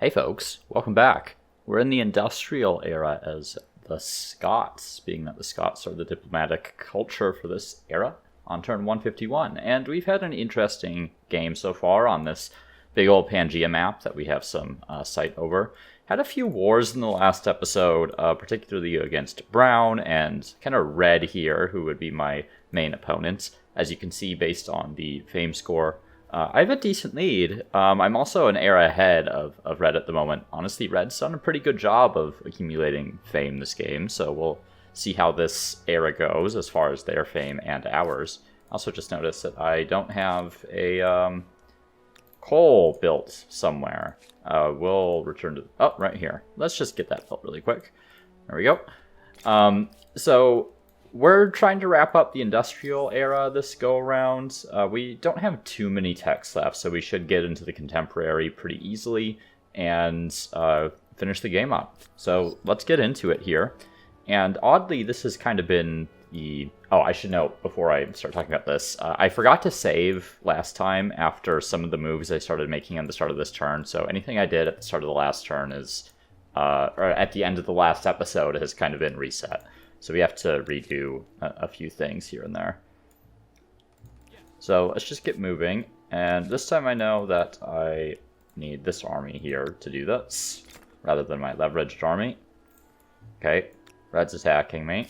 Hey folks, welcome back. We're in the industrial era as the Scots, being that the Scots are the diplomatic culture for this era, on turn 151. And we've had an interesting game so far on this big old Pangea map that we have some sight over. Had a few wars in the last episode, particularly against Brown and kind of Red here, who would be my main opponent. As you can see based on the fame score, I have a decent lead. I'm also an era ahead of Red at the moment. Honestly, Red's done a pretty good job of accumulating fame this game, so we'll see how this era goes as far as their fame and ours. Also just noticed that I don't have a coal built somewhere. We'll return to... Oh, right here. Let's just get that built really quick. There we go. So we're trying to wrap up the industrial era this go-around. We don't have too many techs left, so we should get into the contemporary pretty easily and finish the game up. So let's get into it here. And oddly, this has kind of been the... Oh, I should note before I start talking about this, I forgot to save last time after some of the moves I started making on the start of this turn, so anything I did at the start of the last turn is, or at the end of the last episode has kind of been reset. So we have to redo a few things here and there. So let's just get moving, and this time I know that I need this army here to do this, rather than my leveraged army. Okay, Red's attacking me.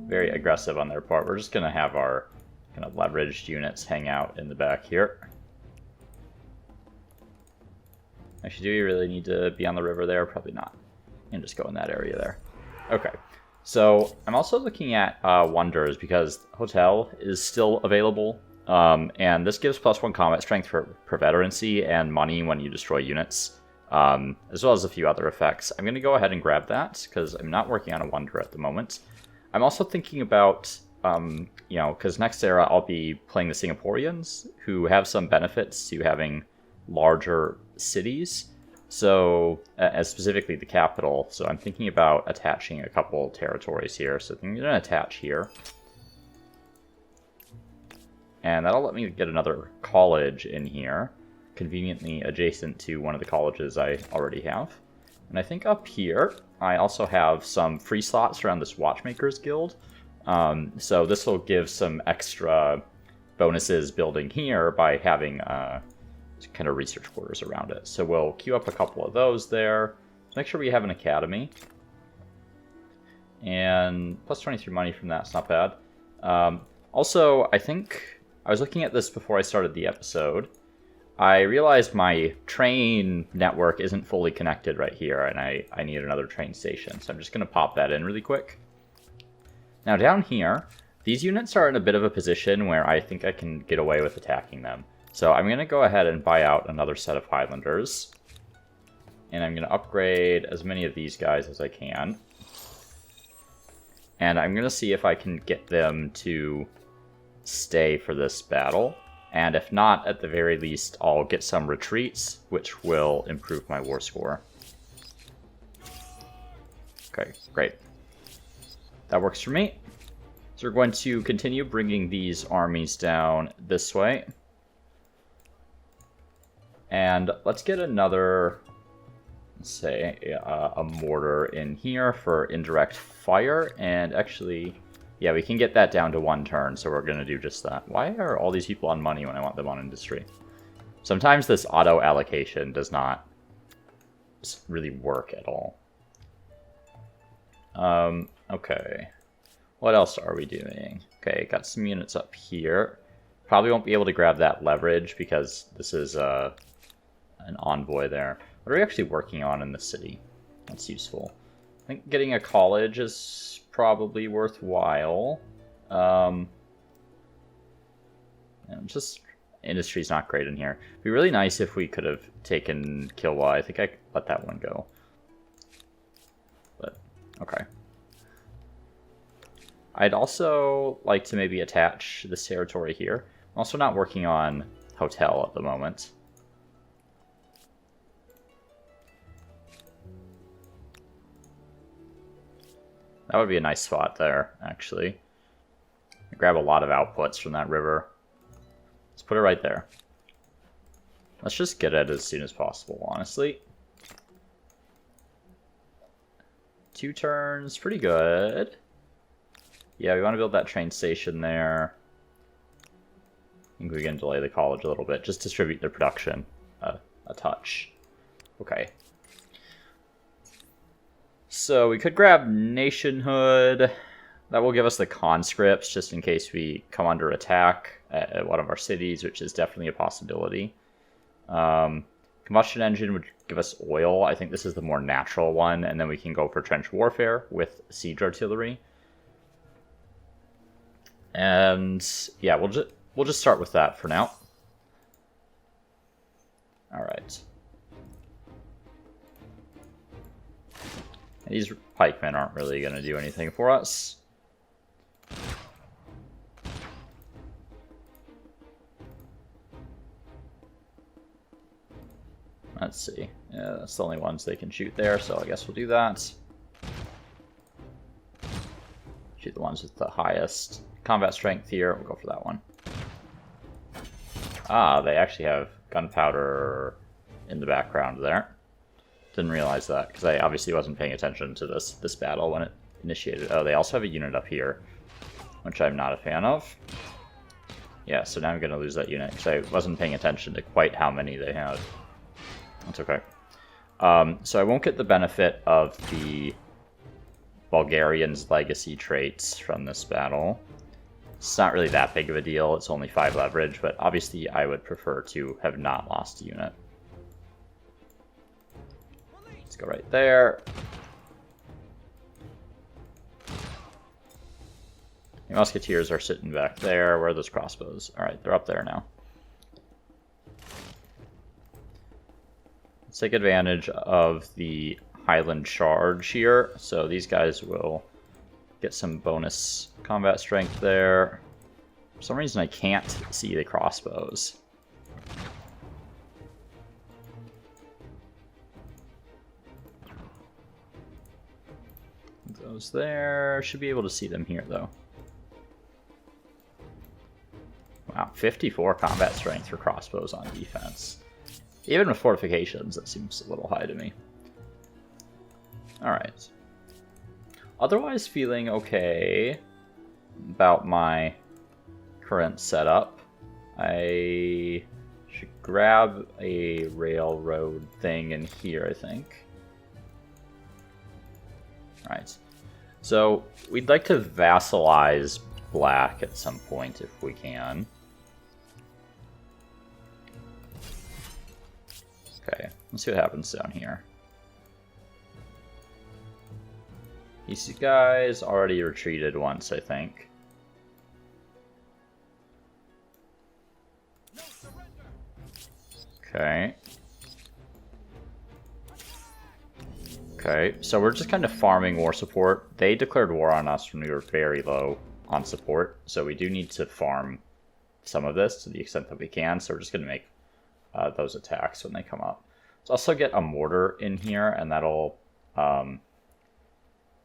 Very aggressive on their part. We're just going to have our kind of leveraged units hang out in the back here. Actually, do we really need to be on the river there? Probably not. And just go in that area there. Okay. So I'm also looking at wonders because Hotel is still available. And this gives +1 combat strength for veterancy and money when you destroy units. As well as a few other effects. I'm going to go ahead and grab that because I'm not working on a wonder at the moment. I'm also thinking about, because next era I'll be playing the Singaporeans, who have some benefits to having larger cities, so as specifically the capital. So I'm thinking about attaching a couple territories here. So I'm going to attach here. And that'll let me get another college in here, conveniently adjacent to one of the colleges I already have. And I think up here, I also have some free slots around this Watchmakers Guild. So this will give some extra bonuses building here by having kind of research quarters around it. So we'll queue up a couple of those there. Make sure we have an academy. And plus 23 money from that's not bad. Also, I think I was looking at this before I started the episode. I realized my train network isn't fully connected right here, and I need another train station. So I'm just going to pop that in really quick. Now down here, these units are in a bit of a position where I think I can get away with attacking them. So I'm going to go ahead and buy out another set of Highlanders. And I'm going to upgrade as many of these guys as I can. And I'm going to see if I can get them to stay for this battle. And if not, at the very least, I'll get some retreats, which will improve my war score. Okay, great. That works for me. So we're going to continue bringing these armies down this way. And let's get another, let's say, a mortar in here for indirect fire. And actually... yeah, we can get that down to 1 turn, so we're going to do just that. Why are all these people on money when I want them on industry? Sometimes this auto allocation does not really work at all. Okay. What else are we doing? Okay, got some units up here. Probably won't be able to grab that leverage because this is an envoy there. What are we actually working on in the city? That's useful. I think getting a college is probably worthwhile. Just industry's not great in here. It'd be really nice if we could have taken Kilwa. I think I let that one go. But okay. I'd also like to maybe attach this territory here. I'm also not working on hotel at the moment. That would be a nice spot there, actually. Grab a lot of outputs from that river. Let's put it right there. Let's just get it as soon as possible, honestly. 2 turns, pretty good. Yeah, we want to build that train station there. I think we can delay the college a little bit, just distribute their production a touch. Okay. So we could grab nationhood. That will give us the conscripts, just in case we come under attack at one of our cities, which is definitely a possibility. Combustion engine would give us oil. I think this is the more natural one, and then we can go for trench warfare with siege artillery. And yeah, we'll just start with that for now. All right. These pikemen aren't really going to do anything for us. Let's see. Yeah, that's the only ones they can shoot there, so I guess we'll do that. Shoot the ones with the highest combat strength here. We'll go for that one. Ah, they actually have gunpowder in the background there. Didn't realize that, because I obviously wasn't paying attention to this battle when it initiated. Oh, they also have a unit up here, which I'm not a fan of. Yeah, so now I'm going to lose that unit, because I wasn't paying attention to quite how many they had. That's okay. So I won't get the benefit of the Bulgarians' legacy traits from this battle. It's not really that big of a deal. It's only 5 leverage, but obviously I would prefer to have not lost a unit. Let's go right there. The musketeers are sitting back there. Where are those crossbows? Alright, they're up there now. Let's take advantage of the Highland charge here. So these guys will get some bonus combat strength there. For some reason I can't see the crossbows. Those there. Should be able to see them here though. Wow, 54 combat strength for crossbows on defense. Even with fortifications, that seems a little high to me. Alright. Otherwise feeling okay about my current setup. I should grab a railroad thing in here, I think. Alright. So, we'd like to vassalize black at some point if we can. Okay, let's see what happens down here. These guys already retreated once, I think. Okay. Okay, so we're just kind of farming war support. They declared war on us when we were very low on support, so we do need to farm some of this to the extent that we can, so we're just going to make those attacks when they come up. Let's also get a mortar in here, and that'll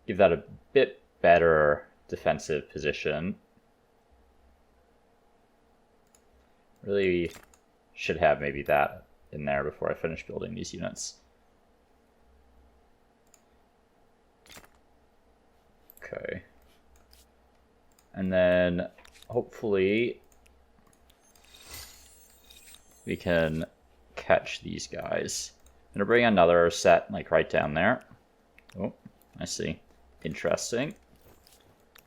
give that a bit better defensive position. Really should have maybe that in there before I finish building these units. Okay. And then hopefully we can catch these guys. I'm gonna bring another set like right down there. Oh, I see. Interesting.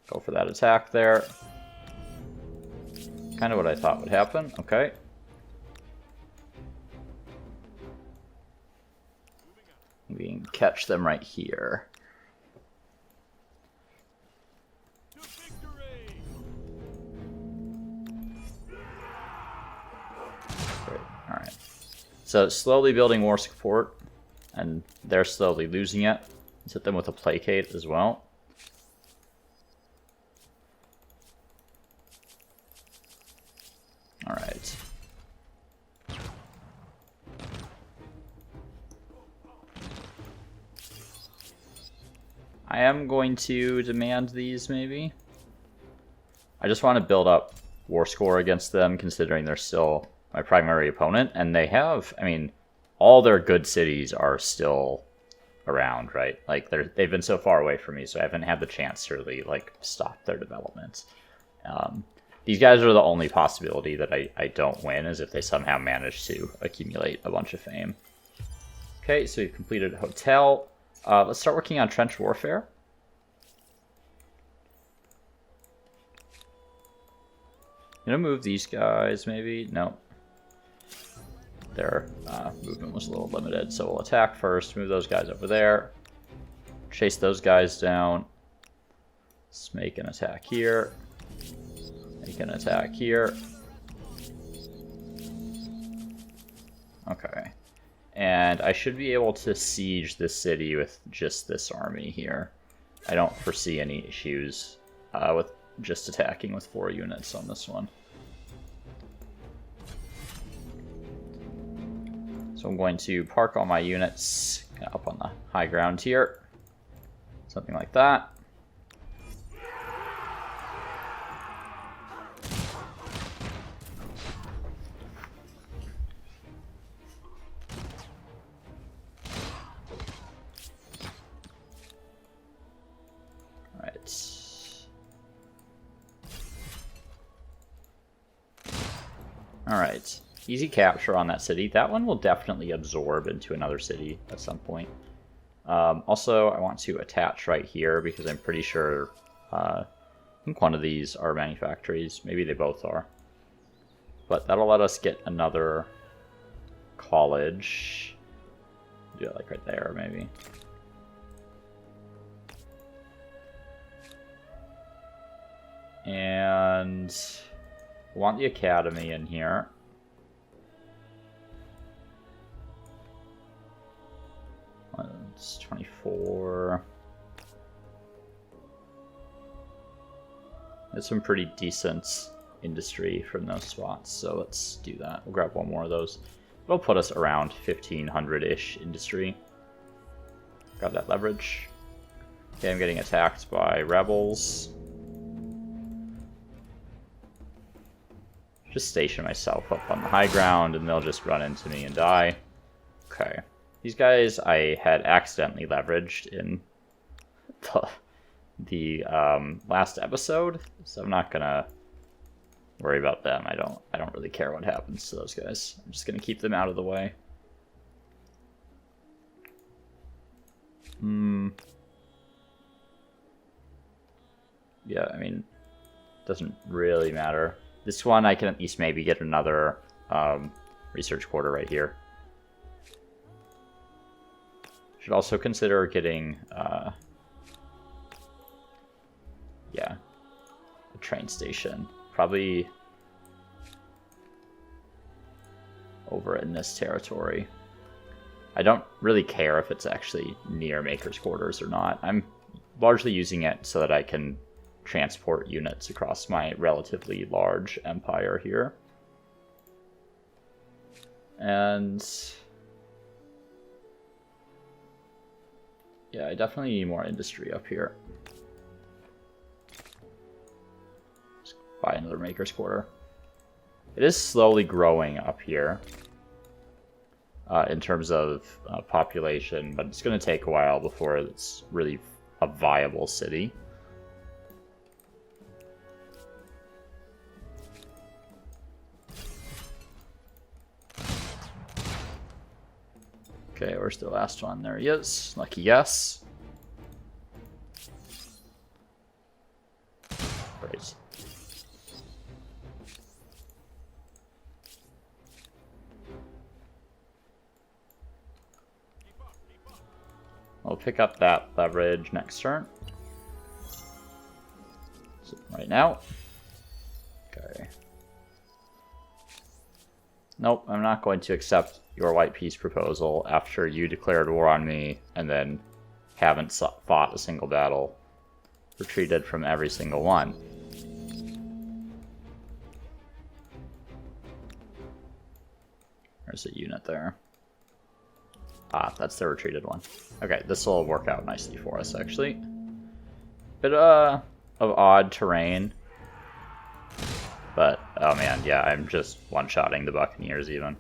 Go for that attack there. Kind of what I thought would happen. Okay. We can catch them right here. Great. All right. So slowly building war support, and they're slowly losing it. Let's hit them with a placate as well. All right. I am going to demand these, maybe. I just want to build up war score against them, considering they're still my primary opponent, and they have, I mean, all their good cities are still around, right? Like they've been so far away from me, so I haven't had the chance to really like stop their development. These guys are the only possibility that I don't win, is if they somehow manage to accumulate a bunch of fame. Okay, so we've completed a hotel. Let's start working on trench warfare. I'm gonna move these guys, maybe? No. Their movement was a little limited, so we'll attack first, move those guys over there, chase those guys down. Let's make an attack here. Make an attack here. Okay. And I should be able to siege this city with just this army here. I don't foresee any issues with just attacking with 4 units on this one. So I'm going to park all my units up on the high ground here. Something like that. Alright, easy capture on that city. That one will definitely absorb into another city at some point. Also, I want to attach right here because I'm pretty sure, I think one of these are manufactories. Maybe they both are. But that'll let us get another college. Do it like right there, maybe. And we want the academy in here. It's 24. There's some pretty decent industry from those spots, so let's do that. We'll grab one more of those. It'll put us around 1500-ish industry. Grab that leverage. Okay, I'm getting attacked by rebels. Just station myself up on the high ground and they'll just run into me and die. Okay. These guys I had accidentally leveraged in the last episode, so I'm not gonna worry about them. I don't really care what happens to those guys. I'm just gonna keep them out of the way. Yeah, I mean, doesn't really matter. This one I can at least maybe get another research quarter right here. Should also consider getting, yeah, a train station. Probably over in this territory. I don't really care if it's actually near Maker's Quarters or not. I'm largely using it so that I can transport units across my relatively large empire here. And yeah, I definitely need more industry up here. Just buy another Maker's Quarter. It is slowly growing up here in terms of population, but it's going to take a while before it's really a viable city. Okay, where's the last one? There he is. Lucky guess. Great. We'll pick up that leverage next turn. So right now. Okay. Nope, I'm not going to accept your white peace proposal after you declared war on me and then haven't fought a single battle. Retreated from every single one. There's a unit there. Ah, that's the retreated one. Okay, this will work out nicely for us, actually. Bit of odd terrain. But, oh man, yeah, I'm just one-shotting the Buccaneers even.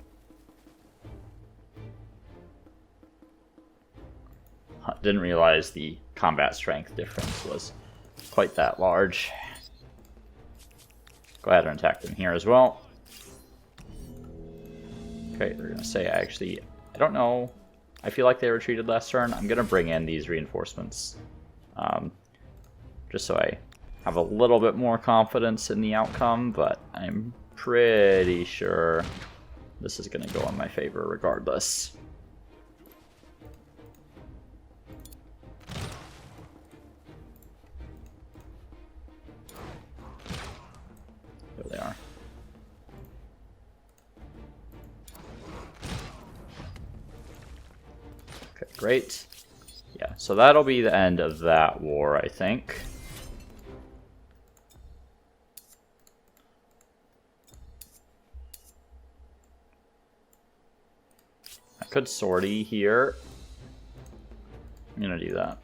Didn't realize the combat strength difference was quite that large. Go ahead and attack them here as well. Okay, they're going to say, I don't know. I feel like they retreated last turn. I'm going to bring in these reinforcements. Just so I have a little bit more confidence in the outcome, but I'm pretty sure this is going to go in my favor regardless. There they are. Okay, great. Yeah, so that'll be the end of that war, I think. I could sortie here. I'm gonna do that.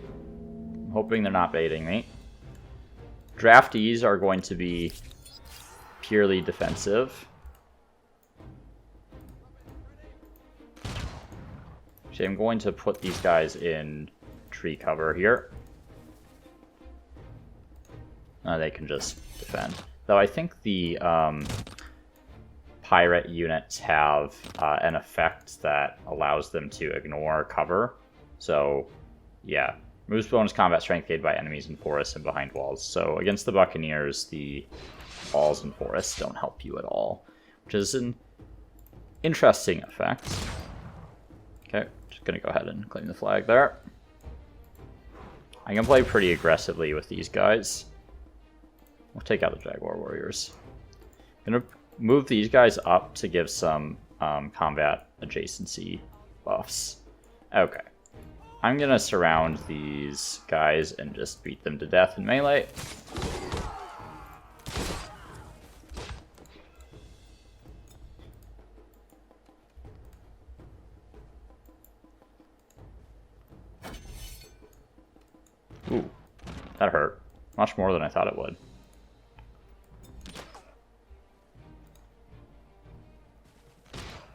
I'm hoping they're not baiting me. Draftees are going to be purely defensive. Actually, I'm going to put these guys in tree cover here. They can just defend. Though I think the pirate units have an effect that allows them to ignore cover. So, yeah. Moves bonus combat strength gained by enemies in forests and behind walls. So against the Buccaneers, the walls and forests don't help you at all, which is an interesting effect. Okay, just gonna go ahead and claim the flag there. I can play pretty aggressively with these guys. We'll take out the Jaguar Warriors. I'm gonna move these guys up to give some combat adjacency buffs. Okay. I'm gonna surround these guys and just beat them to death in melee. Ooh, that hurt. Much more than I thought it would.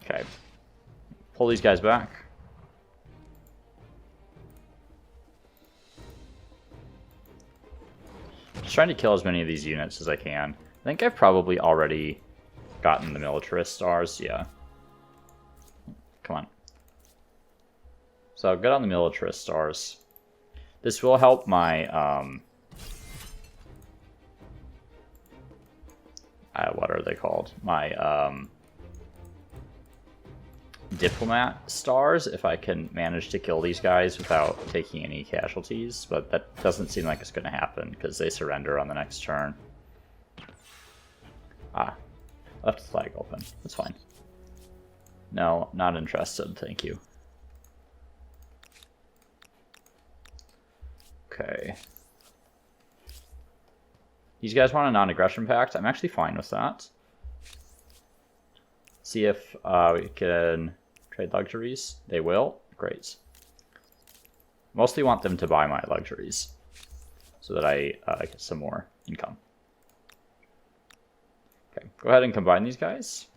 Okay. Pull these guys back. Just trying to kill as many of these units as I can. I think I've probably already gotten the militarist stars, yeah. Come on. So I'll get on the militarist stars. This will help my, what are they called? My, Diplomat stars, if I can manage to kill these guys without taking any casualties, but that doesn't seem like it's going to happen because they surrender on the next turn. Ah, left the flag open. That's fine. No, not interested, thank you. Okay. These guys want a non-aggression pact. I'm actually fine with that. See if we can trade luxuries. They will. Great. Mostly want them to buy my luxuries so that I get some more income. Okay, go ahead and combine these guys.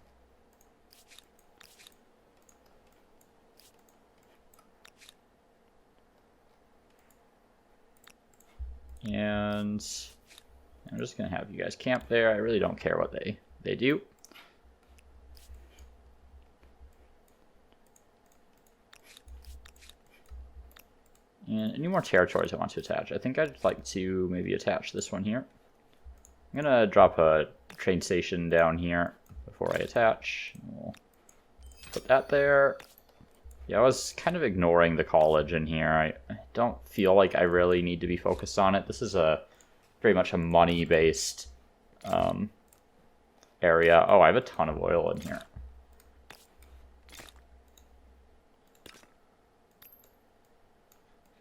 And I'm just going to have you guys camp there. I really don't care what they do. And any more territories I want to attach? I think I'd like to maybe attach this one here. I'm going to drop a train station down here before I attach. We'll put that there. Yeah, I was kind of ignoring the college in here. I don't feel like I really need to be focused on it. This is very much a money-based area. Oh, I have a ton of oil in here.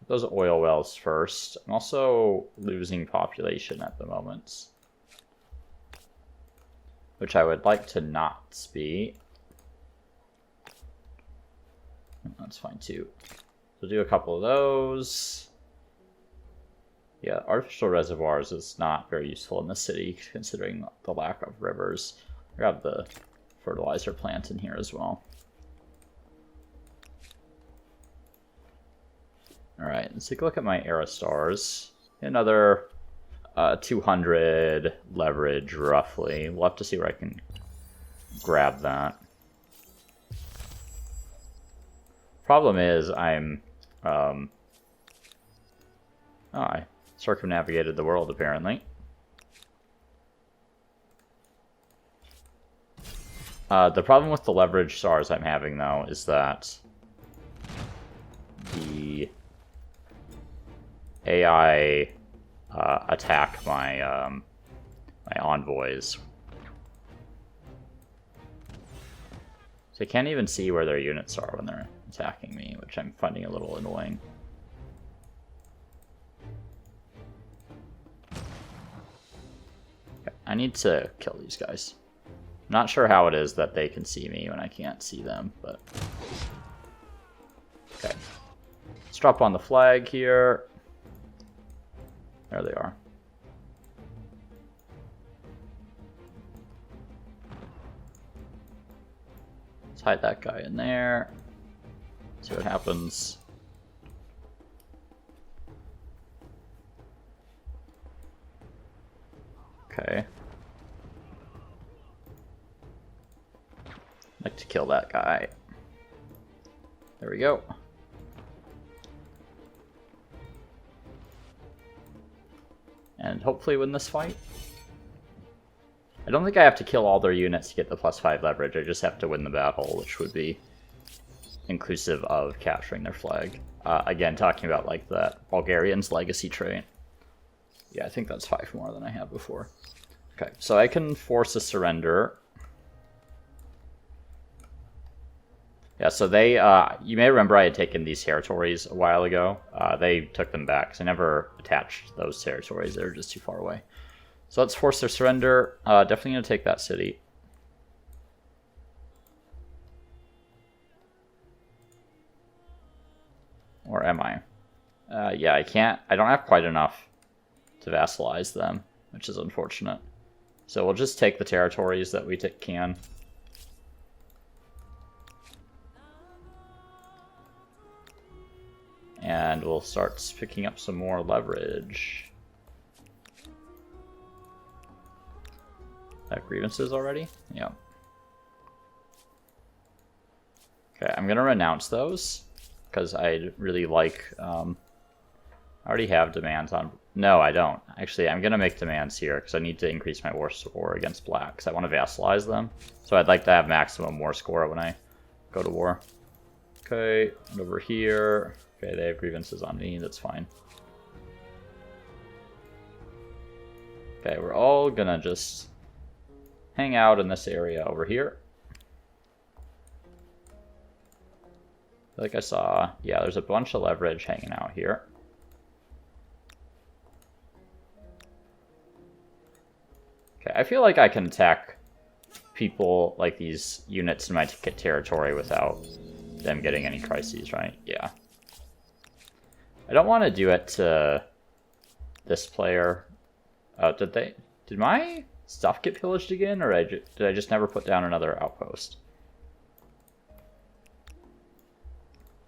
Those oil wells first. I'm also losing population at the moment, which I would like to not be. That's fine too. So do a couple of those. Yeah, artificial reservoirs is not very useful in the city, considering the lack of rivers. Grab the fertilizer plant in here as well. Alright, let's take a look at my era stars. Another 200 leverage, roughly. We'll have to see where I can grab that. Problem is, I circumnavigated the world, apparently. The problem with the leverage stars I'm having, though, is that the AI attack my my envoys. So I can't even see where their units are when they're attacking me, which I'm finding a little annoying. Okay, I need to kill these guys. I'm not sure how it is that they can see me when I can't see them, but... Okay. Let's drop on the flag here. There they are. Let's hide that guy in there. See what happens. Okay. I'd like to kill that guy. There we go. And hopefully win this fight. I don't think I have to kill all their units to get the +5 leverage. I just have to win the battle, which would be inclusive of capturing their flag. Again, talking about like that Bulgarian's legacy trait. Yeah, I think that's 5 more than I had before. Okay, so I can force a surrender. Yeah, so they, you may remember I had taken these territories a while ago. They took them back, because I never attached those territories. They were just too far away. So let's force their surrender. Definitely going to take that city. Or am I? Yeah, I can't. I don't have quite enough to vassalize them, which is unfortunate. So we'll just take the territories that we can. And we'll start picking up some more leverage. That grievances already? Yeah. Okay, I'm gonna renounce those because I really like. I already have demands on. No, I don't. Actually, I'm gonna make demands here because I need to increase my war score against black because I want to vassalize them. So I'd like to have maximum war score when I go to war. Okay, and over here. Okay, they have grievances on me. That's fine. Okay, we're all gonna just hang out in this area over here. Like I saw, yeah, there's a bunch of leverage hanging out here. Okay, I feel like I can attack people like these units in my territory without them getting any crises, right? Yeah. I don't want to do it to this player. Did my stuff get pillaged again, or did I just never put down another outpost?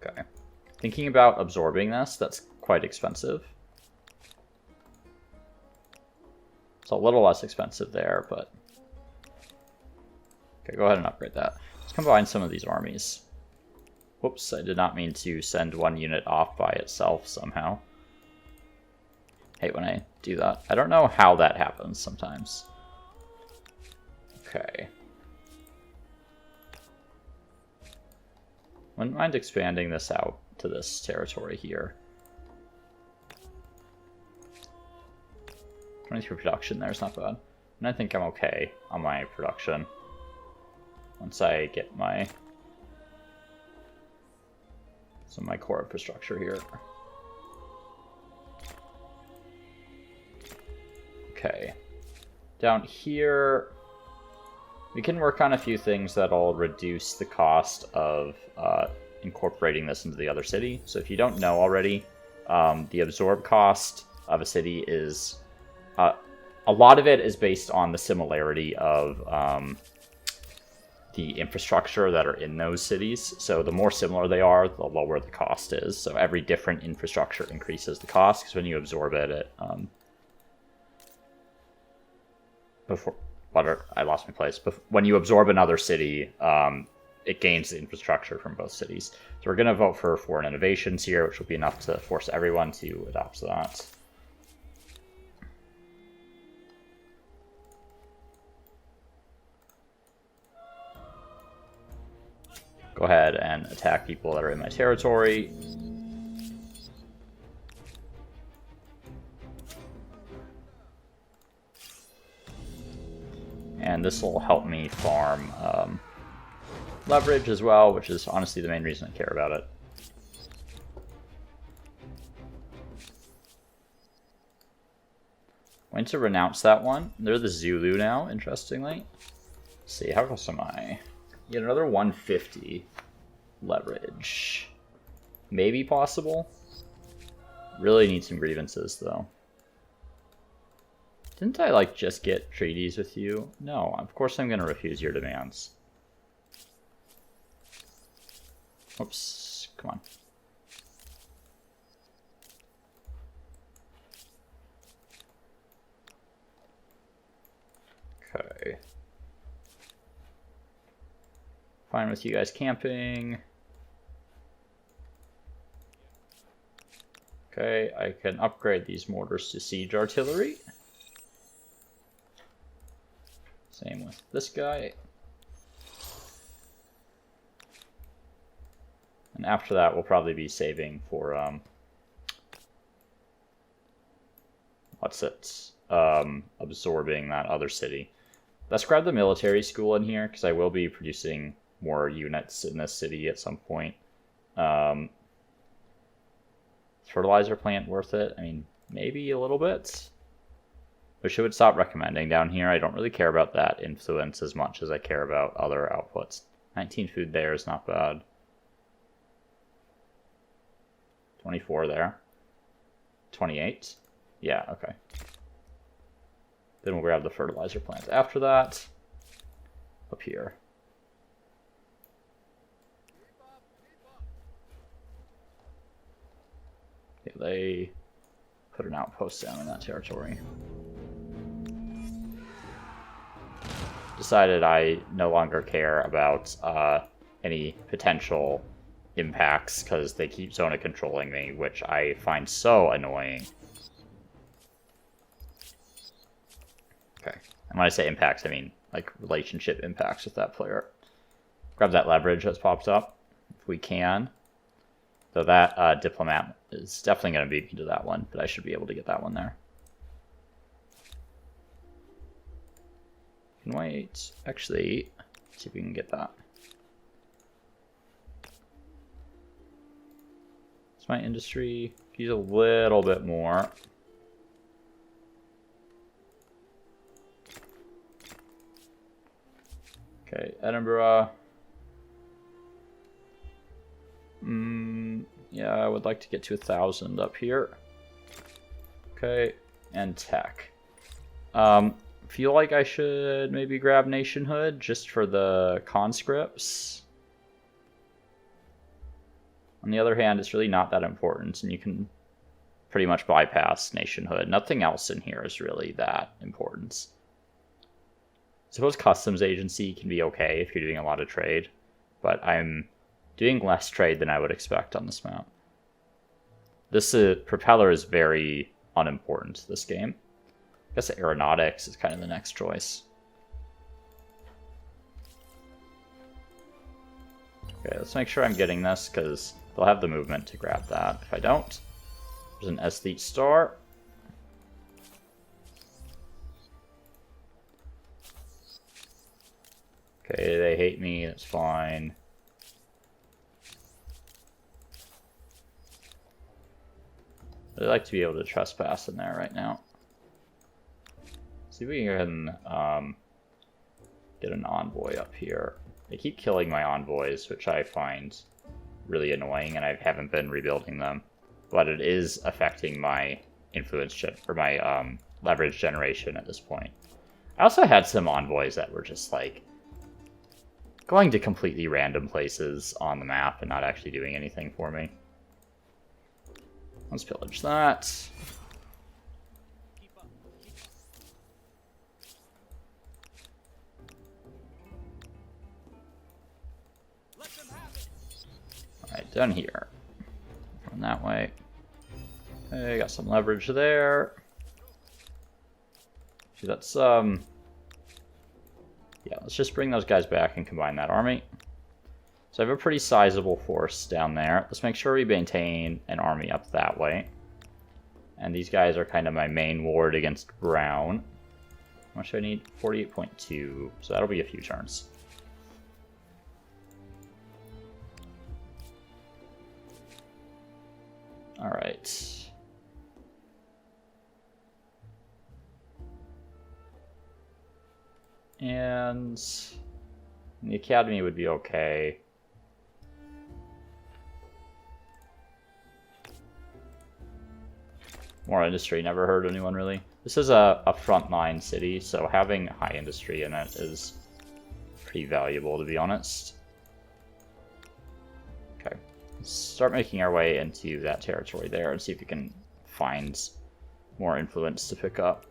Okay. Thinking about absorbing this, that's quite expensive. It's a little less expensive there, but... Okay, go ahead and upgrade that. Let's combine some of these armies. Whoops, I did not mean to send one unit off by itself somehow. Hate when I do that. I don't know how that happens sometimes. Okay. Wouldn't mind expanding this out to this territory here. 23 production there is not bad. And I think I'm okay on my production. Once I get my... some of my core infrastructure here. Okay. Down here, we can work on a few things that'll reduce the cost of incorporating this into the other city. So if you don't know already, the absorb cost of a city is a lot of it is based on the similarity of the infrastructure that are in those cities. So the more similar they are, the lower the cost is. So every different infrastructure increases the cost, because when you absorb it, I lost my place. When you absorb another city, it gains the infrastructure from both cities. So we're going to vote for foreign innovations here, which will be enough to force everyone to adopt that. Go ahead and attack people that are in my territory. And this will help me farm leverage as well, which is honestly the main reason I care about it. I'm going to renounce that one. They're the Zulu now, interestingly. Let's see, how close am I? Get another 150 leverage. Maybe possible. Really need some grievances, though. Didn't I, like, just get treaties with you? No, of course I'm going to refuse your demands. Oops, come on. Okay. Fine with you guys camping. Okay, I can upgrade these mortars to siege artillery. Same with this guy. And after that, we'll probably be saving for, absorbing that other city. Let's grab the military school in here, because I will be producing more units in this city at some point. Fertilizer plant worth it? I mean, maybe a little bit. Wish I would stop recommending down here. I don't really care about that influence as much as I care about other outputs. 19 food there is not bad. 24 there. 28. Yeah, okay. Then we'll grab the fertilizer plant after that. Up here. Okay, they put an outpost down in that territory. Decided I no longer care about any potential impacts because they keep zona controlling me, which I find so annoying. Okay, and when I say impacts, I mean like relationship impacts with that player. Grab that leverage that's popped up if we can. So that Diplomat is definitely going to beat me to that one, but I should be able to get that one there. Can wait. Actually, see if we can get that. It's my industry. Use a little bit more. Okay, Edinburgh. Yeah, I would like to get to 1,000 up here. Okay, and tech. Feel like I should maybe grab nationhood just for the conscripts. On the other hand, it's really not that important, and you can pretty much bypass nationhood. Nothing else in here is really that important. I suppose customs agency can be okay if you're doing a lot of trade, but I'm doing less trade than I would expect on this map. This propeller is very unimportant this game. I guess aeronautics is kind of the next choice. Okay, let's make sure I'm getting this, because they'll have the movement to grab that. If I don't, there's an aesthete star. Okay, they hate me, that's fine. I'd like to be able to trespass in there right now. See if we can get an envoy up here. They keep killing my envoys, which I find really annoying, and I haven't been rebuilding them. But it is affecting my or my leverage generation at this point. I also had some envoys that were just like going to completely random places on the map and not actually doing anything for me. Let's pillage that. Alright, done here. Going that way. Okay, got some leverage there. See, that's, yeah, let's just bring those guys back and combine that army. So I have a pretty sizable force down there. Let's make sure we maintain an army up that way. And these guys are kind of my main ward against Brown. How much do I need? 48.2. So that'll be a few turns. Alright. And the academy would be okay. More industry, never hurt anyone really. This is a frontline city, so having high industry in it is pretty valuable, to be honest. Okay, let's start making our way into that territory there and see if we can find more influence to pick up.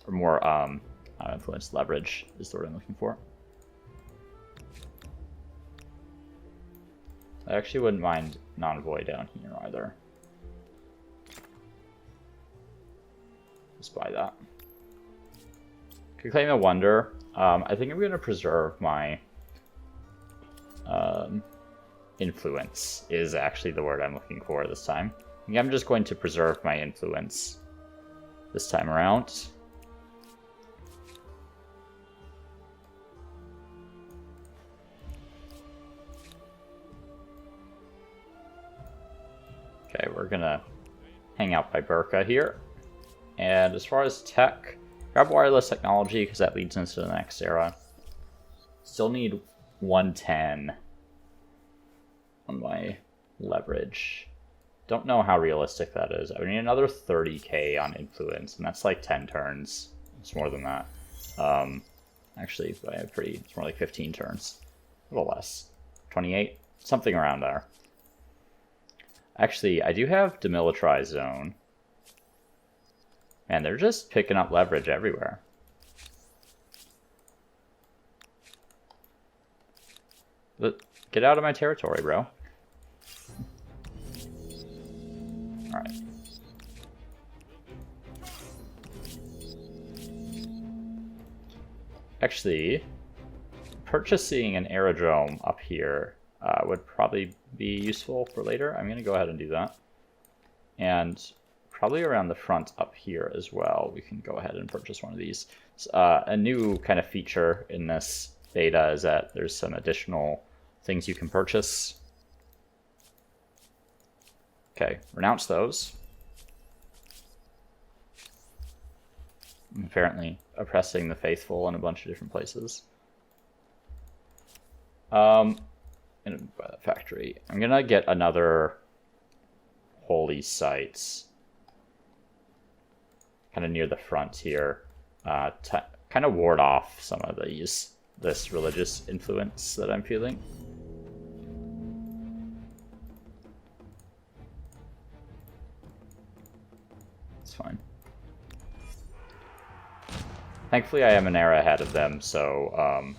Or more influence, leverage is the word I'm looking for. I actually wouldn't mind non-void down here either. Let's buy that. Could claim a wonder. I think I'm going to preserve my influence is actually the word I'm looking for this time. I think I'm just going to preserve my influence this time around. Okay, we're gonna hang out by Burka here. And as far as tech, grab wireless technology because that leads into the next era. Still need 110 on my leverage. Don't know how realistic that is. I need another 30k on influence, and that's like 10 turns. It's more than that. Actually, it's more like 15 turns. A little less. 28? Something around there. Actually, I do have demilitarized zone. And they're just picking up leverage everywhere. Get out of my territory, bro. Alright. Actually, purchasing an aerodrome up here would probably be useful for later. I'm going to go ahead and do that. And probably around the front up here as well, we can go ahead and purchase one of these. A new kind of feature in this beta is that there's some additional things you can purchase. Okay, renounce those. Apparently oppressing the faithful in a bunch of different places. In the factory. I'm gonna get another holy sites kind of near the front here to kind of ward off some of this religious influence that I'm feeling. It's fine. Thankfully I am an era ahead of them, so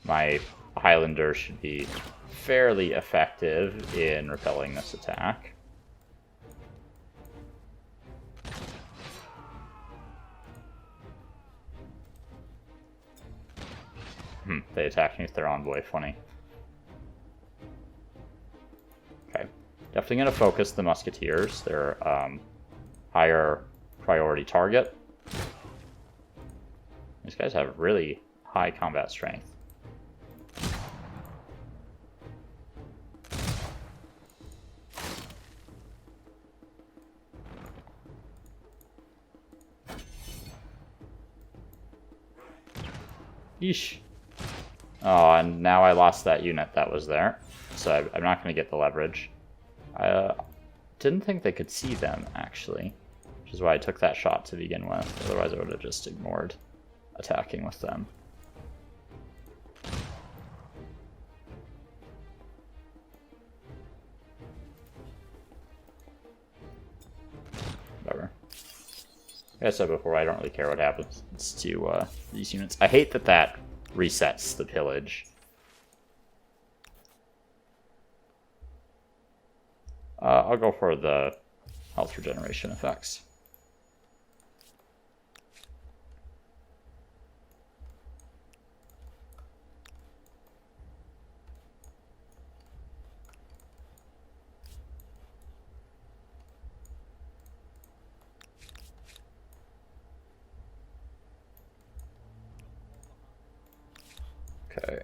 my Highlander should be fairly effective in repelling this attack. They attacked me with their envoy, funny. Okay, definitely going to focus the musketeers. They're higher priority target. These guys have really high combat strength. Yeesh. Oh, and now I lost that unit that was there. So I'm not going to get the leverage. didn't think they could see them, actually. Which is why I took that shot to begin with. Otherwise I would have just ignored attacking with them. Whatever. Like I said before, I don't really care what happens to these units. I hate that that resets the pillage. I'll go for the health regeneration effects. Okay,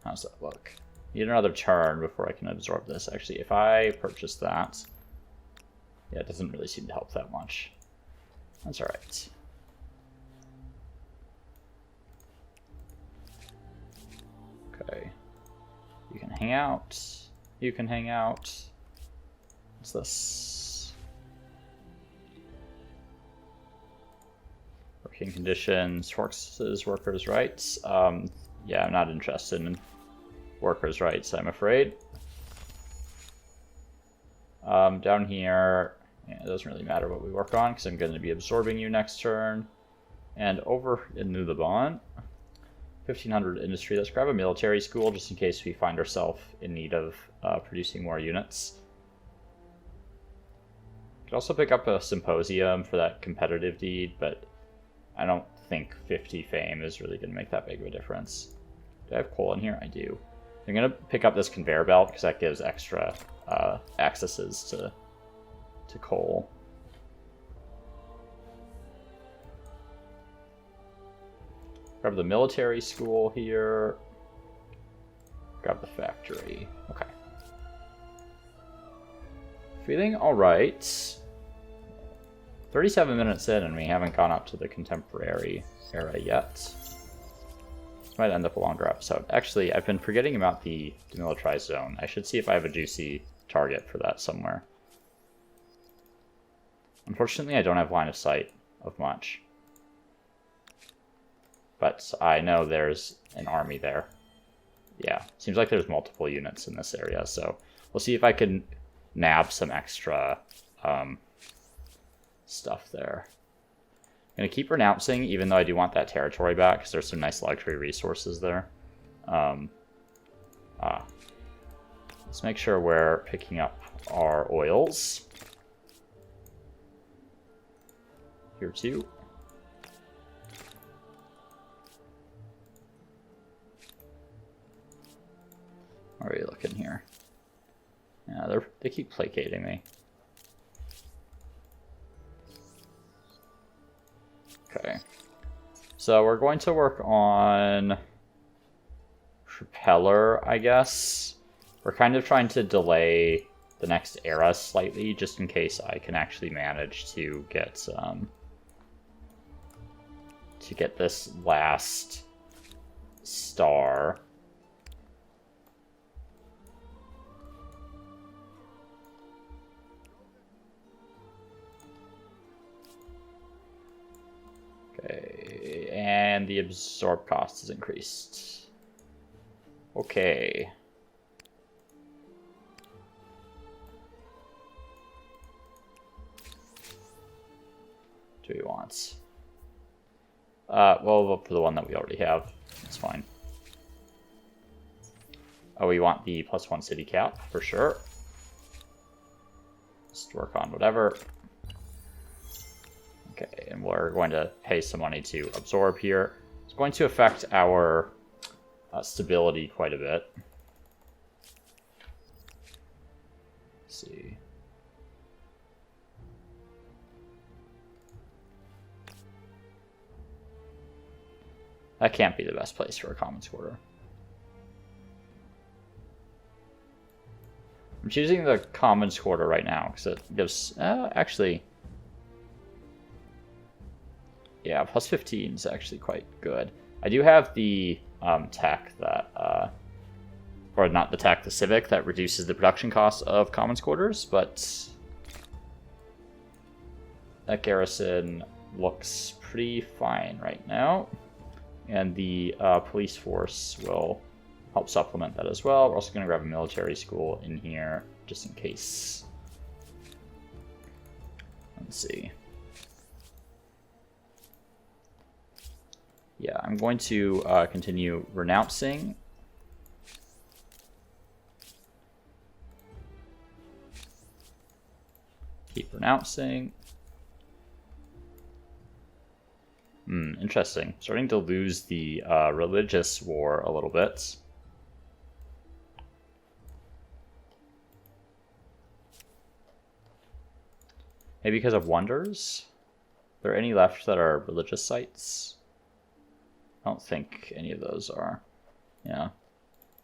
how's that look? Need another turn before I can absorb this. Actually, if I purchase that, yeah, it doesn't really seem to help that much. That's alright. Okay. You can hang out. You can hang out. What's this? Working conditions, forces, workers' rights. Yeah, I'm not interested in workers' rights, I'm afraid. Down here, yeah, it doesn't really matter what we work on because I'm going to be absorbing you next turn. And over in Nulabon, 1500 industry. Let's grab a military school just in case we find ourselves in need of producing more units. Could also pick up a symposium for that competitive deed, but I don't think 50 fame is really going to make that big of a difference. Do I have coal in here? I do. I'm going to pick up this conveyor belt because that gives extra accesses to coal. Grab the military school here. Grab the factory. Okay. Feeling alright. 37 minutes in and we haven't gone up to the contemporary era yet. This might end up a longer episode. Actually, I've been forgetting about the demilitarized zone. I should see if I have a juicy target for that somewhere. Unfortunately, I don't have line of sight of much. But I know there's an army there. Yeah, seems like there's multiple units in this area, so we'll see if I can nab some extra stuff there. I'm going to keep renouncing, even though I do want that territory back, because there's some nice luxury resources there. Let's make sure we're picking up our oils. Here too. How are you looking here? Yeah, they keep placating me. Okay. So we're going to work on propeller, I guess. We're kind of trying to delay the next era slightly, just in case I can actually manage to get this last star. Okay, and the absorb cost is increased. Okay. Do we want? We'll vote for the one that we already have. That's fine. Oh, we want the +1 city cap for sure. Just work on whatever. Okay, and we're going to pay some money to absorb here. It's going to affect our stability quite a bit. Let's see. That can't be the best place for a commons quarter. I'm choosing the commons quarter right now because it gives actually. Yeah, +15 is actually quite good. I do have the tech that, or not the tech, the civic that reduces the production cost of commons quarters, but that garrison looks pretty fine right now. And the police force will help supplement that as well. We're also going to grab a military school in here, just in case. Let's see. Yeah, I'm going to continue renouncing. Keep renouncing. Interesting. Starting to lose the religious war a little bit. Maybe because of wonders? Are there any left that are religious sites? I don't think any of those are. Yeah,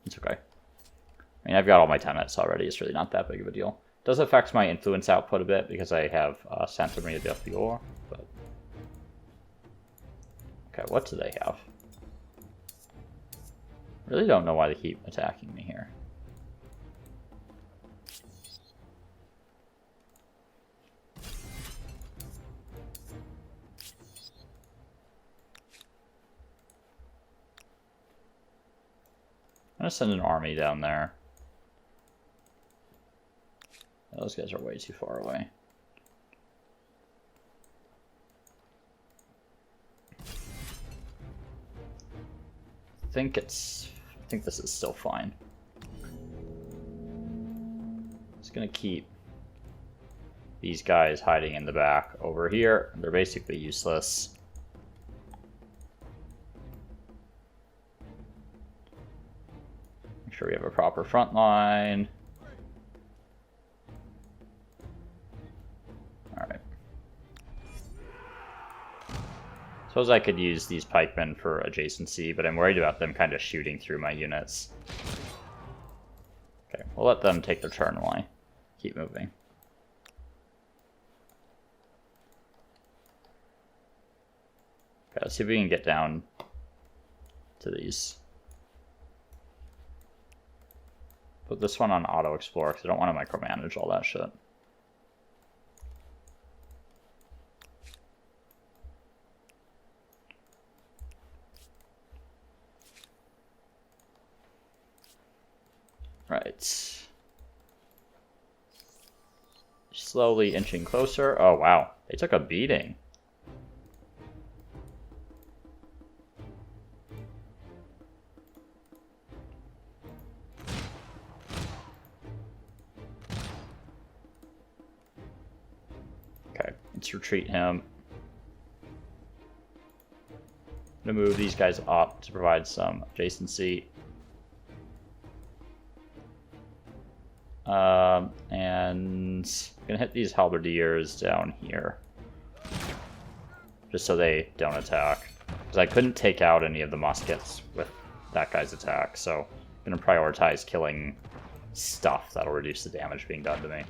it's okay. I mean, I've got all my tenets already. It's really not that big of a deal. It does affect my influence output a bit because I have Santa Maria del Fiore, but... Okay, what do they have? I really don't know why they keep attacking me here. I'm gonna send an army down there. Those guys are way too far away. I think this is still fine. Just gonna keep these guys hiding in the back over here. They're basically useless. Make sure we have a proper front line. Alright. Suppose I could use these pikemen for adjacency, but I'm worried about them kind of shooting through my units. Okay, we'll let them take their turn while I keep moving. Okay, let's see if we can get down to these. Put this one on auto explore because I don't want to micromanage all that shit. Right. Slowly inching closer. Oh wow, they took a beating. Okay, let's retreat him. I'm gonna move these guys up to provide some adjacency. And I'm gonna hit these halberdiers down here. Just so they don't attack. Because I couldn't take out any of the muskets with that guy's attack, so I'm gonna prioritize killing stuff that'll reduce the damage being done to me.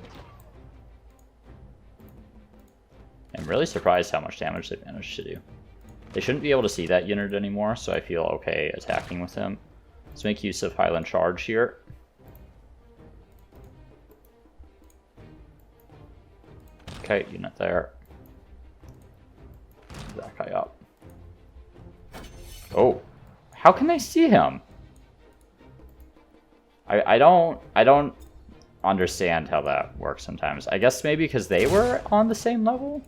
I'm really surprised how much damage they've managed to do. They shouldn't be able to see that unit anymore, so I feel okay attacking with him. Let's make use of Highland Charge here. Okay, unit there. That guy up. Oh, how can they see him? I don't understand how that works sometimes. I guess maybe because they were on the same level?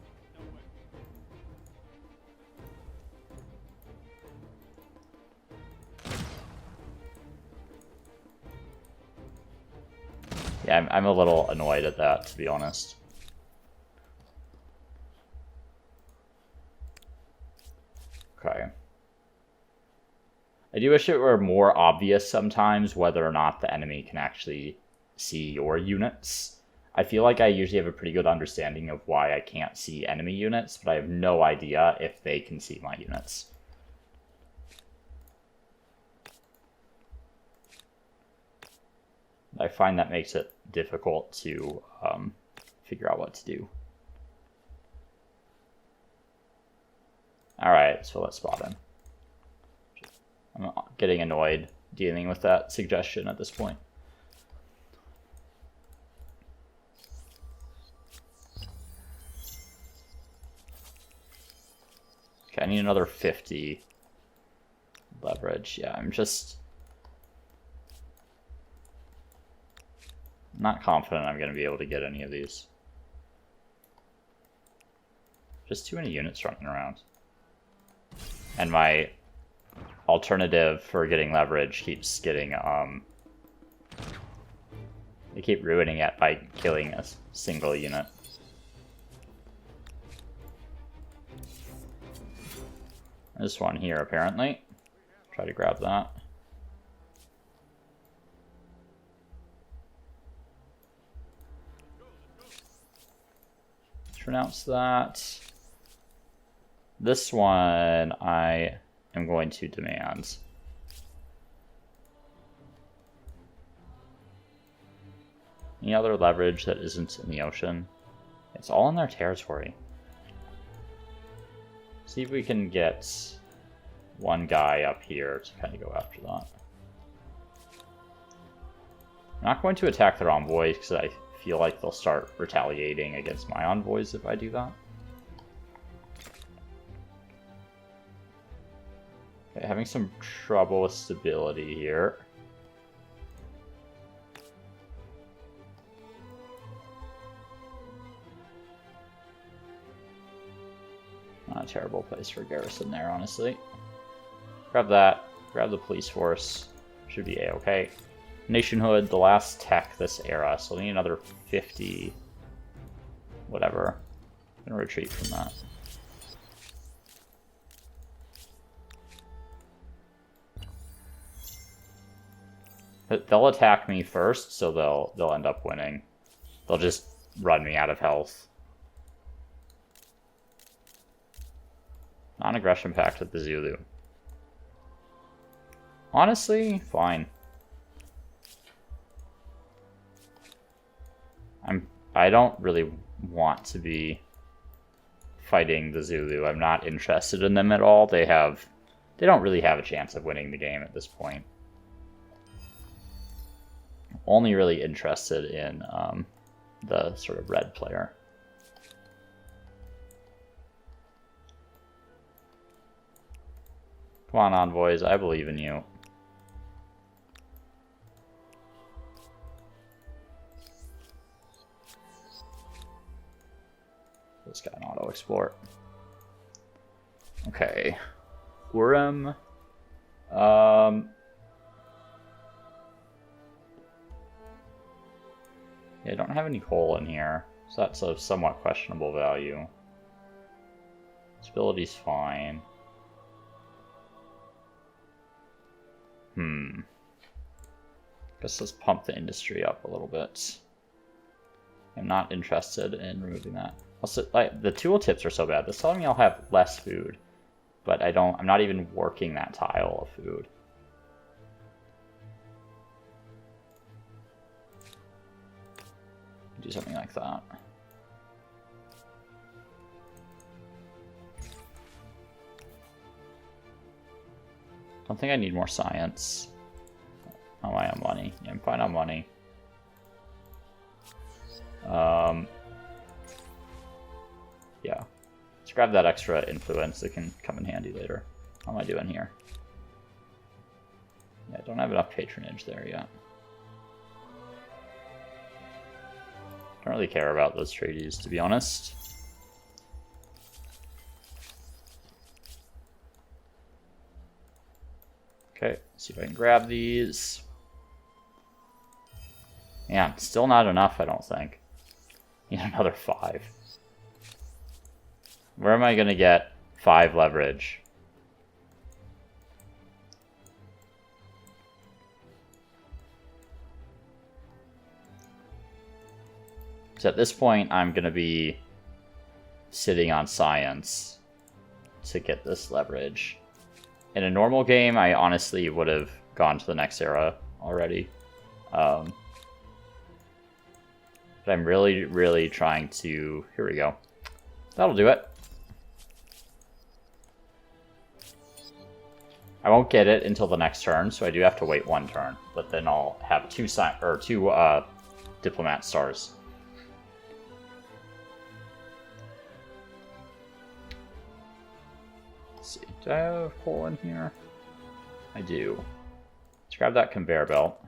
Yeah, I'm a little annoyed at that, to be honest. Okay. I do wish it were more obvious sometimes whether or not the enemy can actually see your units. I feel like I usually have a pretty good understanding of why I can't see enemy units, but I have no idea if they can see my units. I find that makes it difficult to figure out what to do. Alright, so let's spot him. I'm getting annoyed dealing with that suggestion at this point. Okay, I need another 50 leverage. Yeah, I'm just not confident I'm going to be able to get any of these. Just too many units running around. And my alternative for getting leverage keeps getting, they keep ruining it by killing a single unit. This one here, apparently. Try to grab that. Pronounce that. This one I am going to demand. Any other leverage that isn't in the ocean? It's all in their territory. See if we can get one guy up here to kind of go after that. I'm not going to attack their envoys because I feel like they'll start retaliating against my envoys if I do that. Okay, having some trouble with stability here. Not a terrible place for garrison there, honestly. Grab that. Grab the police force. Should be a-okay. Nationhood, the last tech this era, so we need another 50. Whatever. I'm gonna retreat from that. They'll attack me first, so they'll end up winning. They'll just run me out of health. Non-aggression pact with the Zulu. Honestly, fine. I don't really want to be fighting the Zulu. I'm not interested in them at all. They don't really have a chance of winning the game at this point. Only really interested in the sort of red player. Come on, envoys, I believe in you. This guy an auto-export. Okay. Urim. Yeah, I don't have any coal in here, so that's a somewhat questionable value. Stability's fine. Guess let's pump the industry up a little bit. I'm not interested in removing that. Also, like, the tooltips are so bad. This telling me I'll have less food, but I'm not even working that tile of food. Do something like that. Don't think I need more science. How am I on money? Yeah, I'm fine on money. Yeah. Let's grab that extra influence that can come in handy later. How am I doing here? Yeah, I don't have enough patronage there yet. Don't really care about those treaties, to be honest. Okay, see if I can grab these. Yeah, still not enough, I don't think. Need another 5. Where am I going to get 5 leverage? So at this point, I'm going to be sitting on science to get this leverage. In a normal game, I honestly would have gone to the next era already. But I'm really, really trying to... Here we go. That'll do it. I won't get it until the next turn, so I do have to wait 1 turn. But then I'll have 2 diplomat stars. Do I have coal in here? I do. Let's grab that conveyor belt.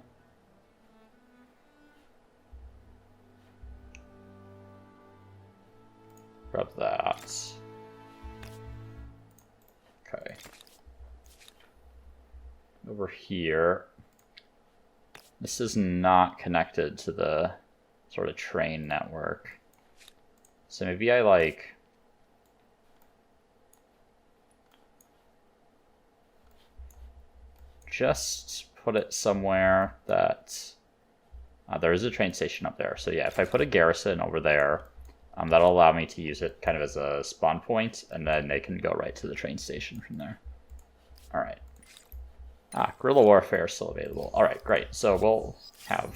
Grab that. Okay. Over here. This is not connected to the sort of train network. So maybe I like... just put it somewhere that... there is a train station up there. So yeah, if I put a garrison over there, that'll allow me to use it kind of as a spawn point, and then they can go right to the train station from there. Alright. Guerrilla warfare is still available. Alright, great. So we'll have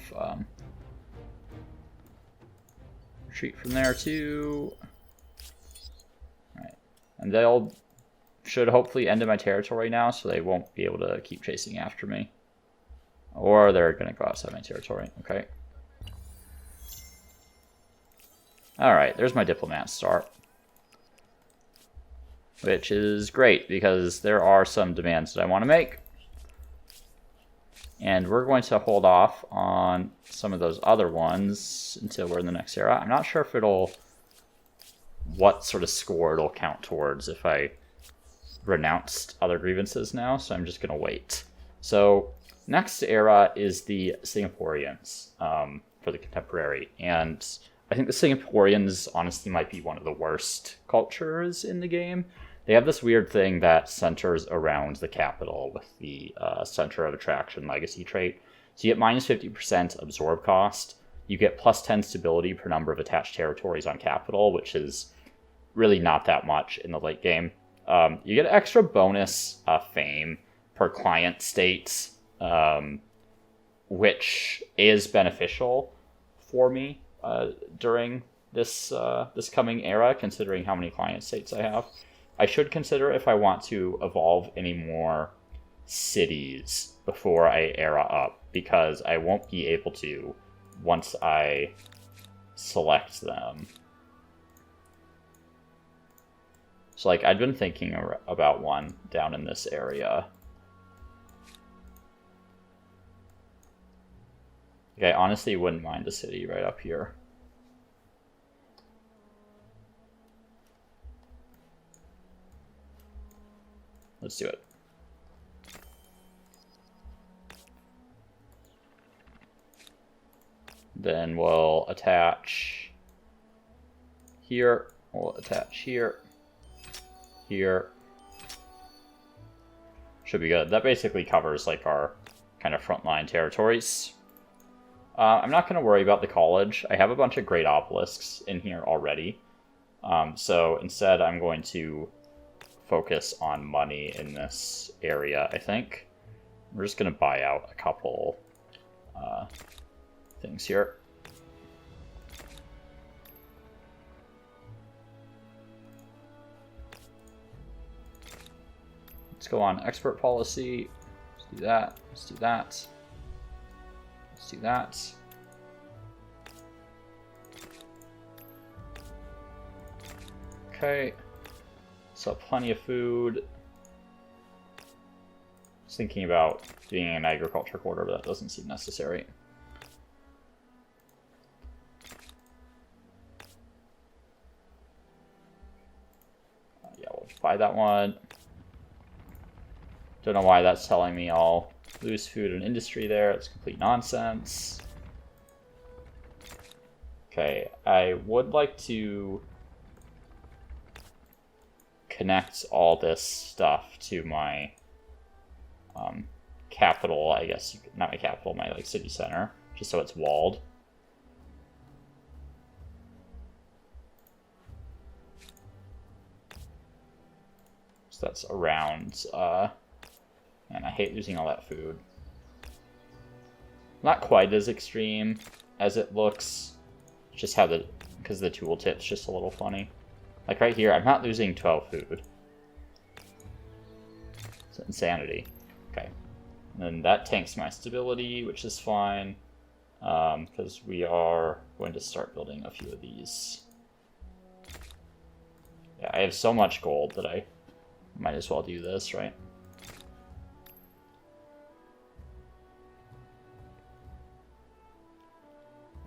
retreat from there too. Alright. And they'll should hopefully end in my territory now, so they won't be able to keep chasing after me. Or they're going to go outside my territory. Okay. Alright, there's my diplomat start. Which is great, because there are some demands that I want to make. And we're going to hold off on some of those other ones until we're in the next era. I'm not sure if what sort of score it'll count towards if I renounced other grievances now, so I'm just going to wait. So, next era is the Singaporeans for the contemporary. And I think the Singaporeans honestly might be one of the worst cultures in the game. They have this weird thing that centers around the capital with the center of attraction legacy trait. So you get minus 50% absorb cost. You get plus 10 stability per number of attached territories on capital, which is really not that much in the late game. You get extra bonus fame per client state, which is beneficial for me during this coming era, considering how many client states I have. I should consider if I want to evolve any more cities before I era up, because I won't be able to once I select them. So, like, I'd been thinking about one down in this area. Like, I honestly wouldn't mind a city right up here. Let's do it. Then we'll attach here. We'll attach here. Here. Should be good. That basically covers like our kind of frontline territories. I'm not going to worry about the college. I have a bunch of great obelisks in here already. So instead I'm going to focus on money in this area, I think. We're just going to buy out a couple things here. Let's go on export policy. Let's do that. Let's do that. Let's do that. Okay. So plenty of food. I was thinking about doing an agriculture quarter, but that doesn't seem necessary. Yeah, we'll just buy that one. Don't know why that's telling me I'll lose food and industry there. It's complete nonsense. Okay, I would like to connect all this stuff to my capital, I guess. Not my capital, my like city center, just so it's walled. So that's around, and I hate losing all that food. Not quite as extreme as it looks, just how because the tooltip's just a little funny. Like right here, I'm not losing 12 food. It's insanity. Okay. And then that tanks my stability, which is fine. Because we are going to start building a few of these. Yeah, I have so much gold that I Might as well do this, right?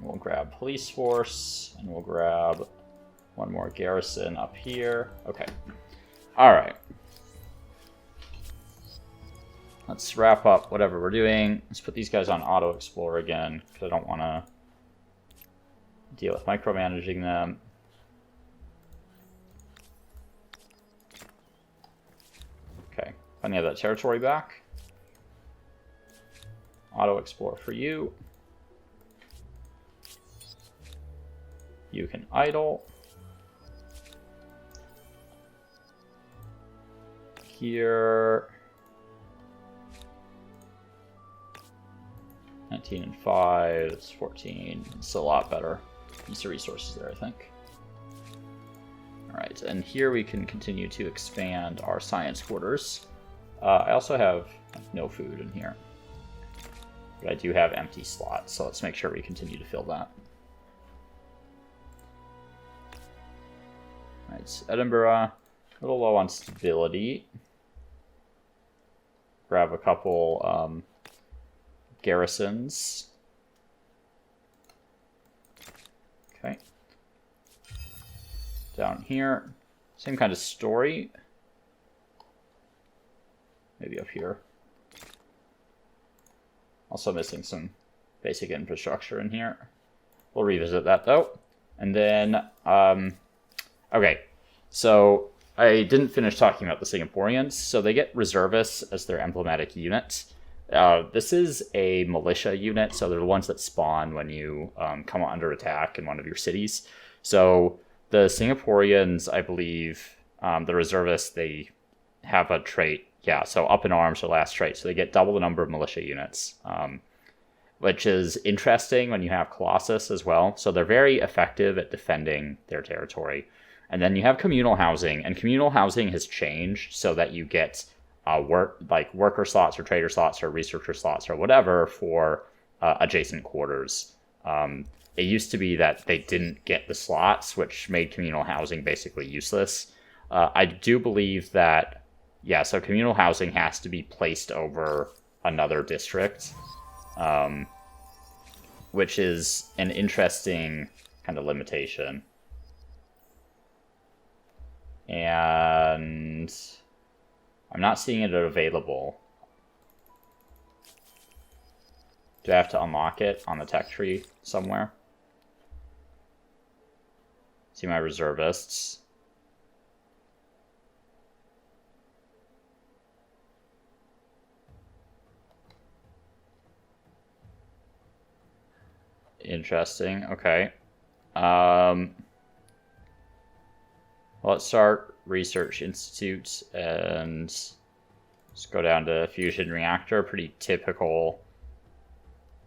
We'll grab police force, and we'll grab one more garrison up here. Okay. All right. Let's wrap up whatever we're doing. Let's put these guys on auto explore again, because I don't want to deal with micromanaging them. Okay. Finally have that territory back. Auto explore for you. You can idle. Here. 19 and 5, it's 14. It's a lot better. Use the resources there, I think. Alright, and here we can continue to expand our science quarters. I also have no food in here. But I do have empty slots, so let's make sure we continue to fill that. Alright, Edinburgh, a little low on stability. Grab a couple garrisons. Okay. Down here, same kind of story. Maybe up here. Also missing some basic infrastructure in here. We'll revisit that though. And then, okay, so I didn't finish talking about the Singaporeans. So they get reservists as their emblematic unit. This is a militia unit, so they're the ones that spawn when you come under attack in one of your cities. So the Singaporeans, I believe, the reservists, they have a trait. Yeah, so up in arms, their last trait. So they get double the number of militia units, which is interesting when you have Colossus as well. So they're very effective at defending their territory. And then you have communal housing, and communal housing has changed so that you get worker slots or trader slots or researcher slots or whatever for adjacent quarters. It used to be that they didn't get the slots, which made communal housing basically useless. I do believe that, yeah, so communal housing has to be placed over another district, which is an interesting kind of limitation. And I'm not seeing it available. Do I have to unlock it on the tech tree somewhere? See my reservists. Interesting. Okay. Let's start Research Institute and let's go down to Fusion Reactor. Pretty typical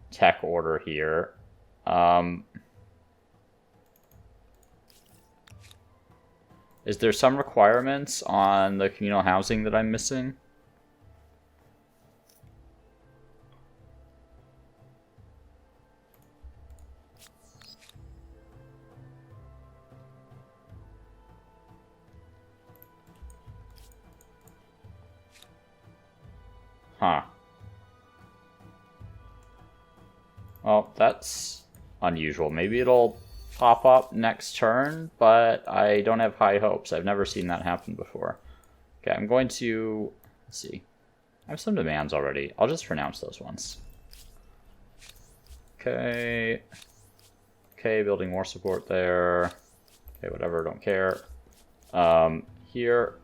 tech order here. Is there some requirements on the communal housing that I'm missing? Huh. Well, that's unusual. Maybe it'll pop up next turn, but I don't have high hopes. I've never seen that happen before. Okay, I'm going to... Let's see. I have some demands already. I'll just pronounce those ones. Okay. Okay, building more support there. Okay, whatever, don't care. Here...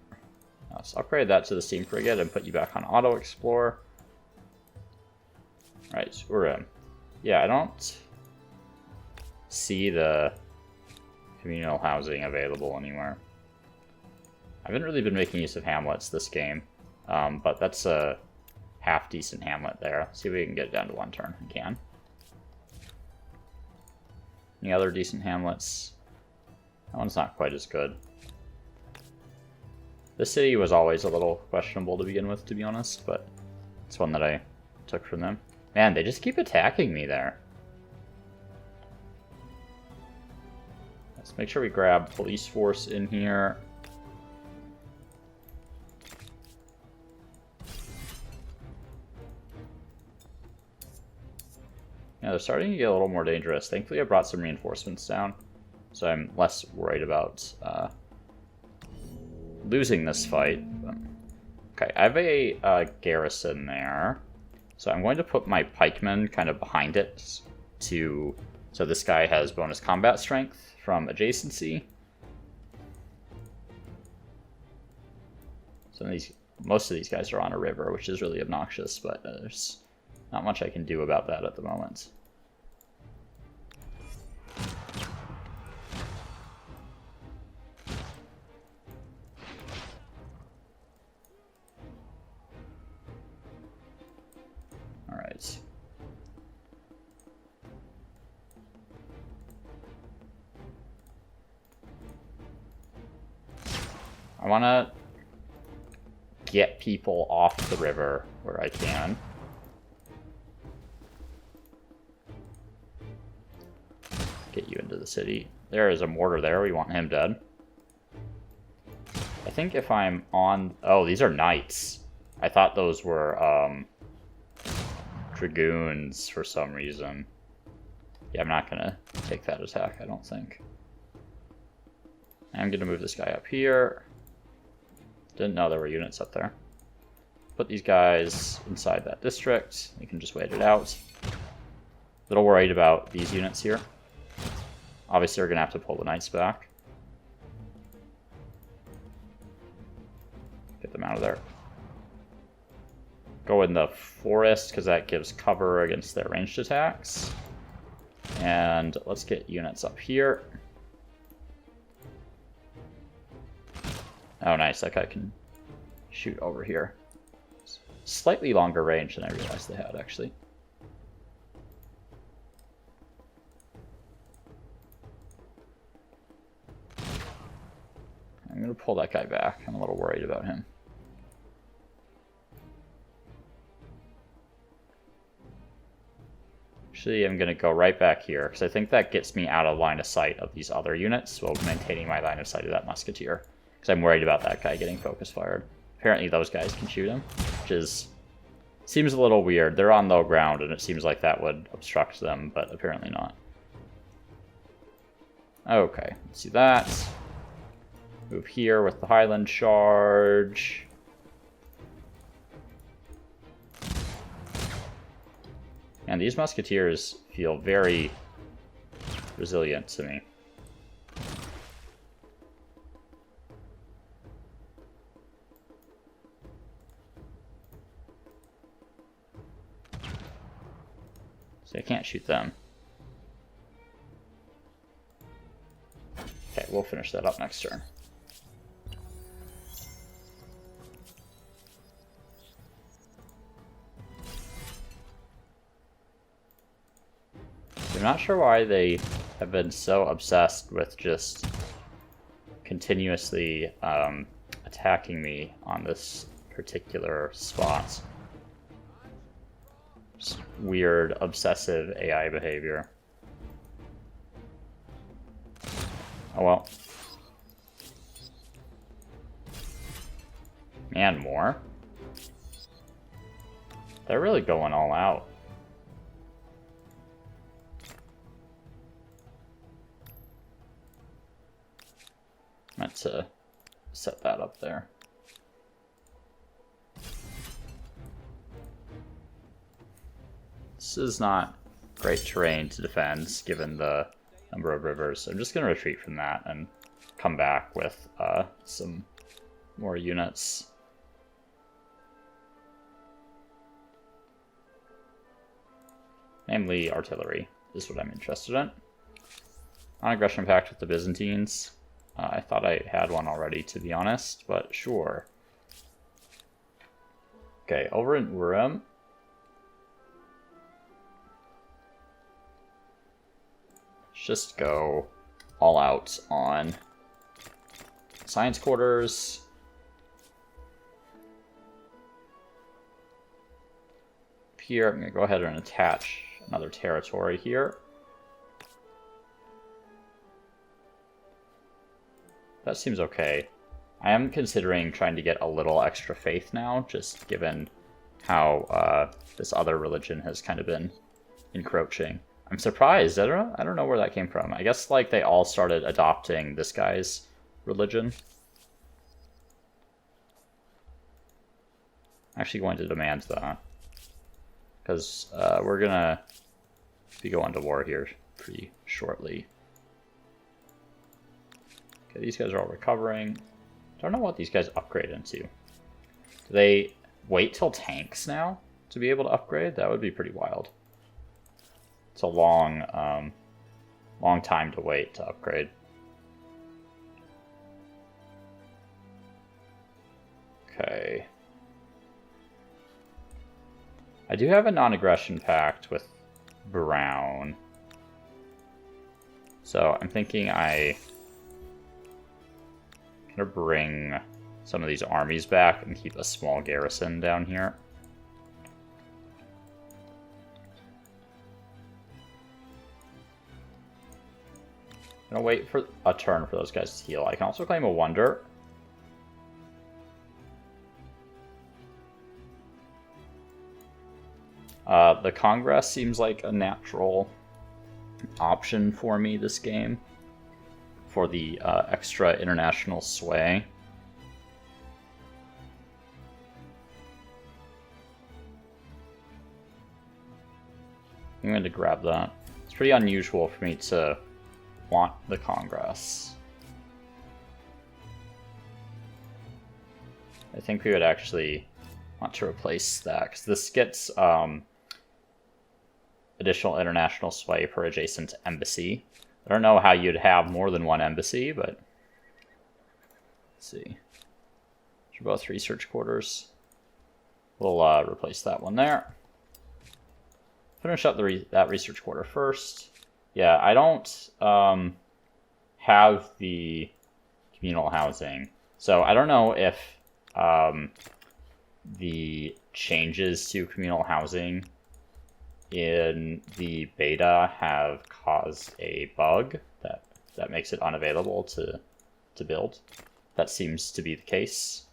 Let's upgrade that to the Steam Frigate and put you back on Auto Explore. Right, we're in. Yeah, I don't see the communal housing available anywhere. I haven't really been making use of hamlets this game, but that's a half-decent hamlet there. Let's see if we can get it down to one turn. We can. Any other decent hamlets? That one's not quite as good. The city was always a little questionable to begin with, to be honest, but it's one that I took from them. Man, they just keep attacking me there. Let's make sure we grab police force in here. Yeah, they're starting to get a little more dangerous. Thankfully, I brought some reinforcements down, so I'm less worried about losing this fight. Okay, I have a garrison there, so I'm going to put my pikemen kind of behind it so this guy has bonus combat strength from adjacency. Most of these guys are on a river, which is really obnoxious, but there's not much I can do about that at the moment. All right. I want to get people off the river where I can. Get you into the city. There is a mortar there. We want him dead. I think if I'm on... Oh, these are knights. I thought those were dragoons for some reason. Yeah, I'm not going to take that attack, I don't think. I'm going to move this guy up here. Didn't know there were units up there. Put these guys inside that district. We can just wait it out. A little worried about these units here. Obviously, we're going to have to pull the knights back. Get them out of there. Go in the forest, because that gives cover against their ranged attacks. And let's get units up here. Oh, nice. That guy can shoot over here. Slightly longer range than I realized they had, actually. I'm going to pull that guy back. I'm a little worried about him. Actually, I'm going to go right back here, because I think that gets me out of line of sight of these other units, while maintaining my line of sight of that musketeer. Because I'm worried about that guy getting focus fired. Apparently those guys can shoot him, which seems a little weird. They're on low ground, and it seems like that would obstruct them, but apparently not. Okay, let's see that. Move here with the Highland charge. And these musketeers feel very resilient to me. So I can't shoot them. Okay, we'll finish that up next turn. I'm not sure why they have been so obsessed with just continuously attacking me on this particular spot. Just weird, obsessive AI behavior. Oh well. And more. They're really going all out. Meant to set that up there. This is not great terrain to defend, given the number of rivers. So I'm just going to retreat from that and come back with some more units. Namely, artillery is what I'm interested in. Non-aggression pact with the Byzantines. I thought I had one already, to be honest, but sure. Okay, over in Urim. Let's just go all out on science quarters. Here, I'm going to go ahead and attach another territory here. That seems okay. I am considering trying to get a little extra faith now, just given how this other religion has kind of been encroaching. I'm surprised. I don't know where that came from. I guess like they all started adopting this guy's religion. I'm actually going to demand that. Because we're gonna be going to war here pretty shortly. Okay, these guys are all recovering. Don't know what these guys upgrade into. Do they wait till tanks now to be able to upgrade? That would be pretty wild. It's a long time to wait to upgrade. Okay. I do have a non-aggression pact with Brown. So I'm thinking I'm gonna bring some of these armies back and keep a small garrison down here. I'm gonna wait for a turn for those guys to heal. I can also claim a wonder. The Congress seems like a natural option for me this game for the extra international sway. I'm going to grab that. It's pretty unusual for me to want the Congress. I think we would actually want to replace that, because this gets additional international sway per adjacent embassy. I don't know how you'd have more than one embassy, but let's see. They're both research quarters. We'll replace that one there. Finish up that research quarter first. Yeah, I don't have the communal housing, so I don't know if the changes to communal housing in the beta have caused a bug that makes it unavailable to build. That seems to be the case.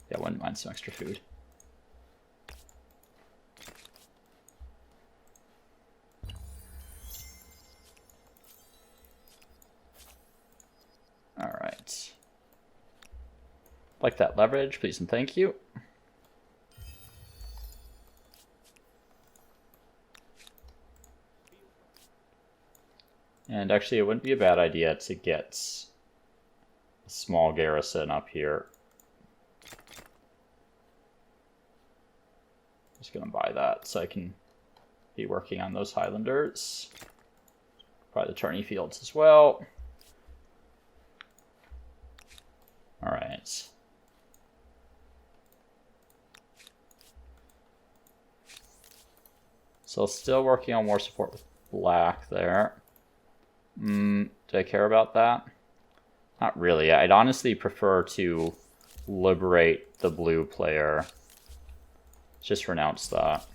Yeah, I wouldn't mind some extra food. All right. Like that leverage, please and thank you. And actually, it wouldn't be a bad idea to get a small garrison up here. Just gonna buy that so I can be working on those Highlanders. Buy the tourney fields as well. All right. So still working on more support with black there. Do I care about that? Not really. I'd honestly prefer to liberate the blue player. Just renounce that.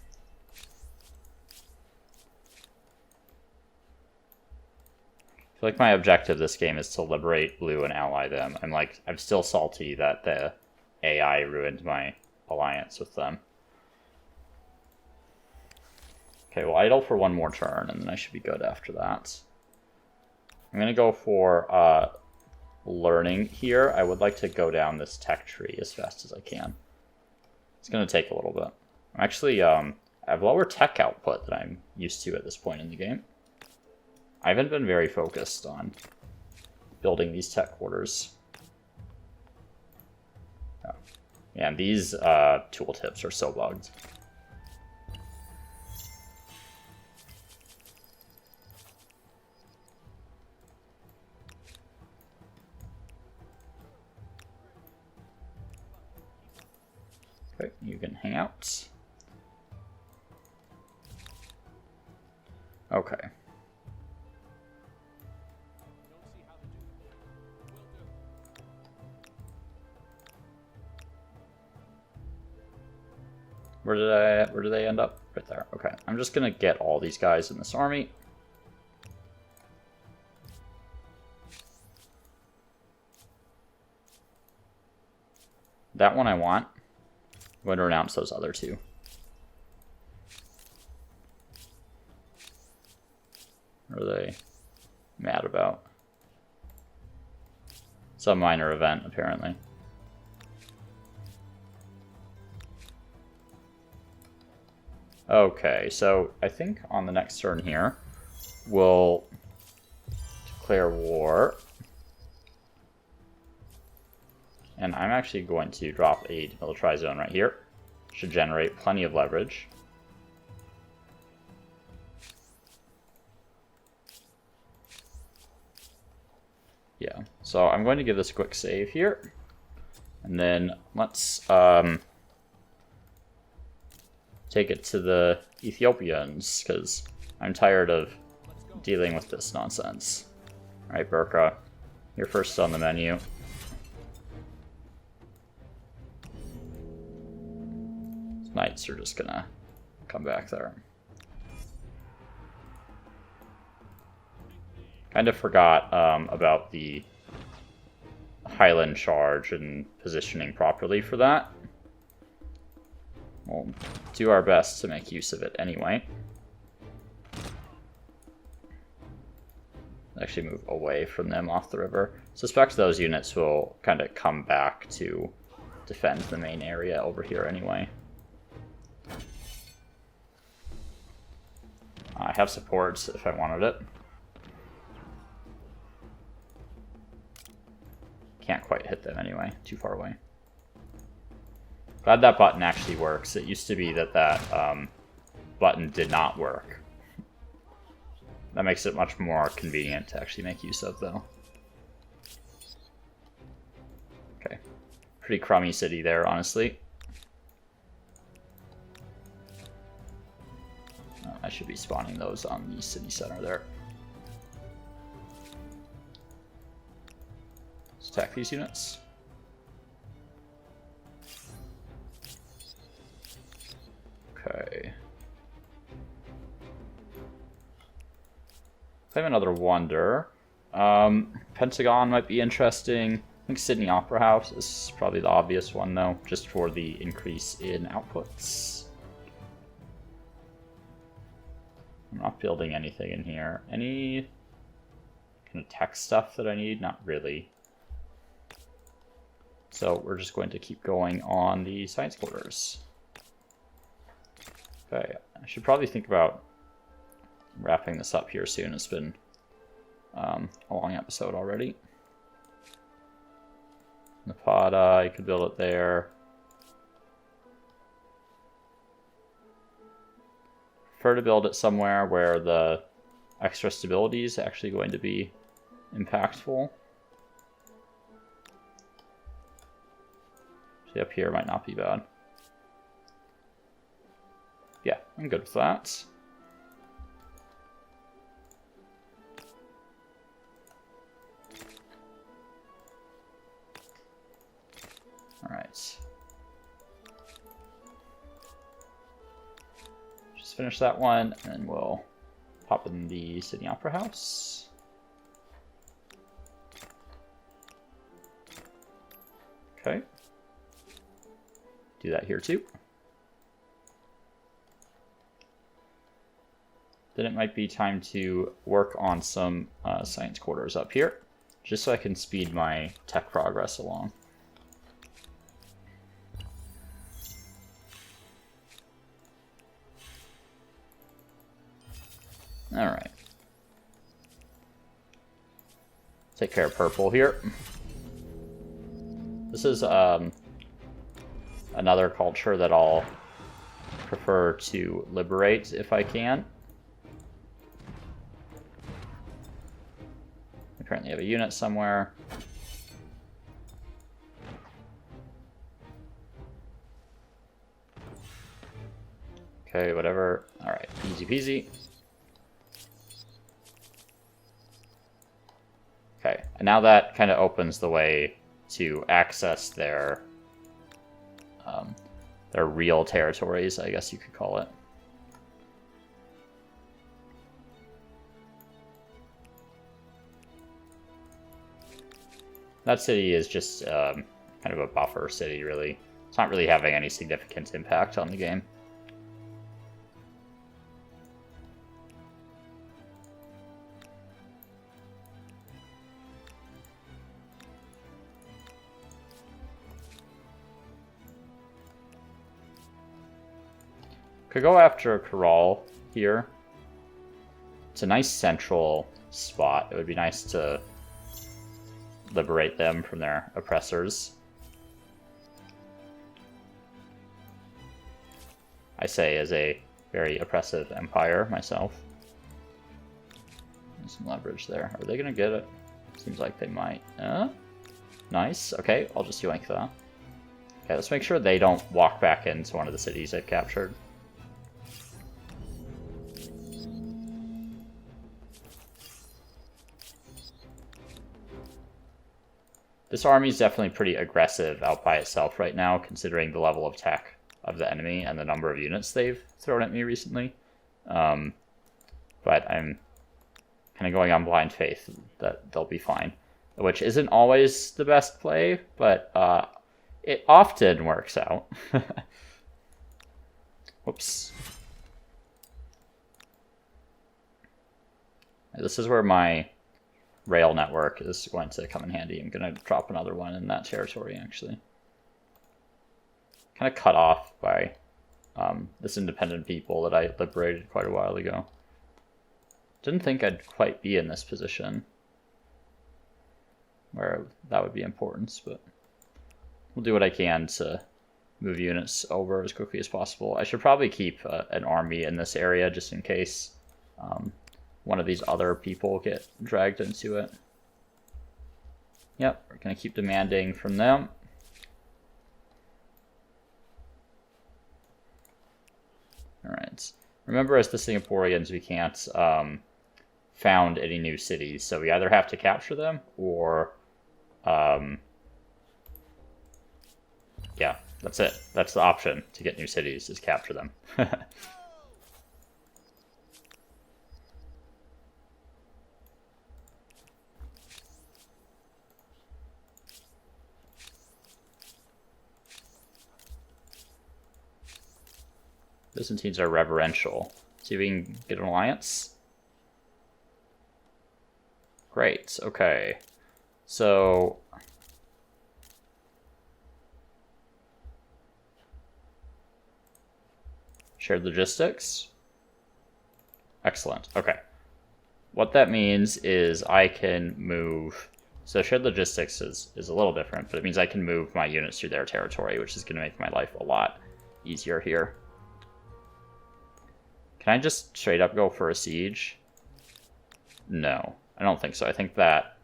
I feel like my objective this game is to liberate blue and ally them. I'm still salty that the AI ruined my alliance with them. Okay, well, idle for one more turn, and then I should be good after that. I'm going to go for learning here. I would like to go down this tech tree as fast as I can. It's going to take a little bit. I'm actually, I have lower tech output than I'm used to at this point in the game. I haven't been very focused on building these tech quarters. Oh. Yeah, and these tooltips are so bugged. Okay, you can hang out. Okay. Where did they end up? Right there. Okay. I'm just gonna get all these guys in this army. That one I want. I'm going to renounce those other two. What are they mad about? Some minor event, apparently. Okay, so I think on the next turn here, we'll declare war. And I'm actually going to drop a demilitarized zone right here. Should generate plenty of leverage. Yeah, so I'm going to give this a quick save here. And then let's take it to the Ethiopians, because I'm tired of dealing with this nonsense. Alright, Burka, you're first on the menu. Knights are just gonna come back there. Kind of forgot about the Highland charge and positioning properly for that. We'll do our best to make use of it anyway. Actually move away from them off the river. Suspect those units will kind of come back to defend the main area over here anyway. I have supports if I wanted it. Can't quite hit them anyway, too far away. Glad that button actually works. It used to be that button did not work. That makes it much more convenient to actually make use of, though. Okay. Pretty crummy city there, honestly. I should be spawning those on the city center there. Let's attack these units. Okay. Claim another wonder. Pentagon might be interesting. I think Sydney Opera House is probably the obvious one, though, just for the increase in outputs. I'm not building anything in here. Any kind of tech stuff that I need? Not really. So we're just going to keep going on the science quarters. Okay, I should probably think about wrapping this up here soon. It's been a long episode already. Napata, you could build it there. Prefer to build it somewhere where the extra stability is actually going to be impactful. See, up here might not be bad. Yeah, I'm good with that. All right. Just finish that one, and then we'll pop in the Sydney Opera House. Okay. Do that here too. Then it might be time to work on some science quarters up here, just so I can speed my tech progress along. All right. Take care of purple here. This is another culture that I'll prefer to liberate if I can. I currently have a unit somewhere. Okay, whatever. All right, easy peasy. Okay, and now that kind of opens the way to access their real territories, I guess you could call it. That city is just kind of a buffer city, really. It's not really having any significant impact on the game. Could go after Corral here. It's a nice central spot. It would be nice to liberate them from their oppressors. I say as a very oppressive empire myself. There's some leverage there. Are they going to get it? Seems like they might. Nice. Okay, I'll just yoink that. Okay, let's make sure they don't walk back into one of the cities they've captured. This army is definitely pretty aggressive out by itself right now, considering the level of tech of the enemy and the number of units they've thrown at me recently. But I'm kind of going on blind faith that they'll be fine, which isn't always the best play, but it often works out. Whoops. This is where my rail network is going to come in handy. I'm going to drop another one in that territory, actually. Kind of cut off by this independent people that I liberated quite a while ago. Didn't think I'd quite be in this position where that would be important, but we'll do what I can to move units over as quickly as possible. I should probably keep an army in this area just in case one of these other people get dragged into it. Yep, we're going to keep demanding from them. Alright. Remember, as the Singaporeans, we can't found any new cities, so we either have to capture them or yeah, that's it. That's the option to get new cities, is capture them. Byzantines are reverential. See if we can get an alliance. Great, okay. So shared logistics. Excellent. Okay. What that means is I can move. So shared logistics is a little different, but it means I can move my units through their territory, which is going to make my life a lot easier here. Can I just straight up go for a siege? No, I don't think so. I think that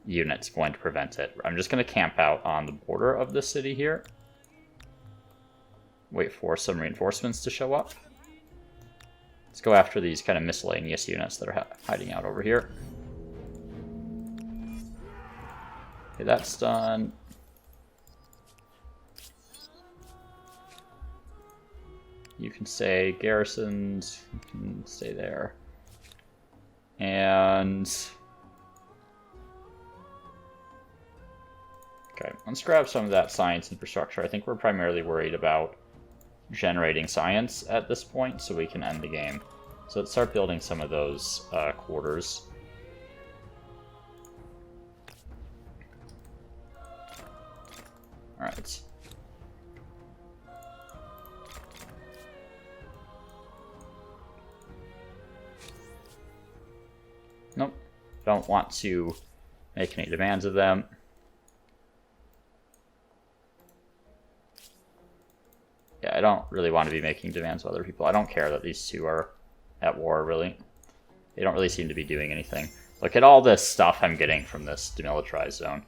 unit's going to prevent it. I'm just going to camp out on the border of the city here. Wait for some reinforcements to show up. Let's go after these kind of miscellaneous units that are hiding out over here. Okay, that's done. You can say garrisons, you can stay there. And okay, let's grab some of that science infrastructure. I think we're primarily worried about generating science at this point so we can end the game. So let's start building some of those quarters. All right. Nope, don't want to make any demands of them. Yeah, I don't really want to be making demands of other people. I don't care that these two are at war, really. They don't really seem to be doing anything. Look at all this stuff I'm getting from this demilitarized zone.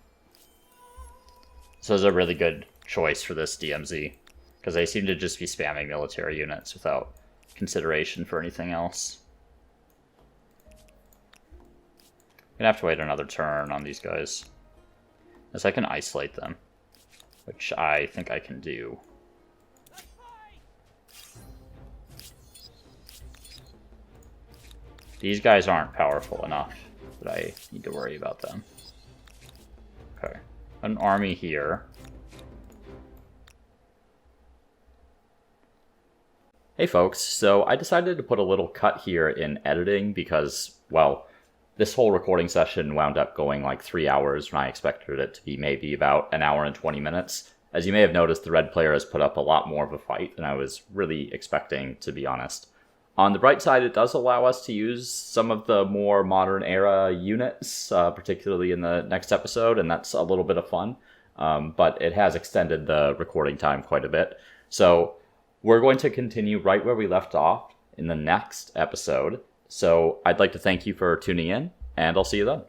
This is a really good choice for this DMZ, because they seem to just be spamming military units without consideration for anything else. I'm gonna have to wait another turn on these guys, as I can isolate them, which I think I can do. These guys aren't powerful enough that I need to worry about them. Okay, an army here. Hey folks, so I decided to put a little cut here in editing because, well, this whole recording session wound up going like 3 hours when I expected it to be maybe about an hour and 20 minutes. As you may have noticed, the red player has put up a lot more of a fight than I was really expecting, to be honest. On the bright side, it does allow us to use some of the more modern era units, particularly in the next episode, and that's a little bit of fun. But it has extended the recording time quite a bit. So we're going to continue right where we left off in the next episode. So I'd like to thank you for tuning in, and I'll see you then.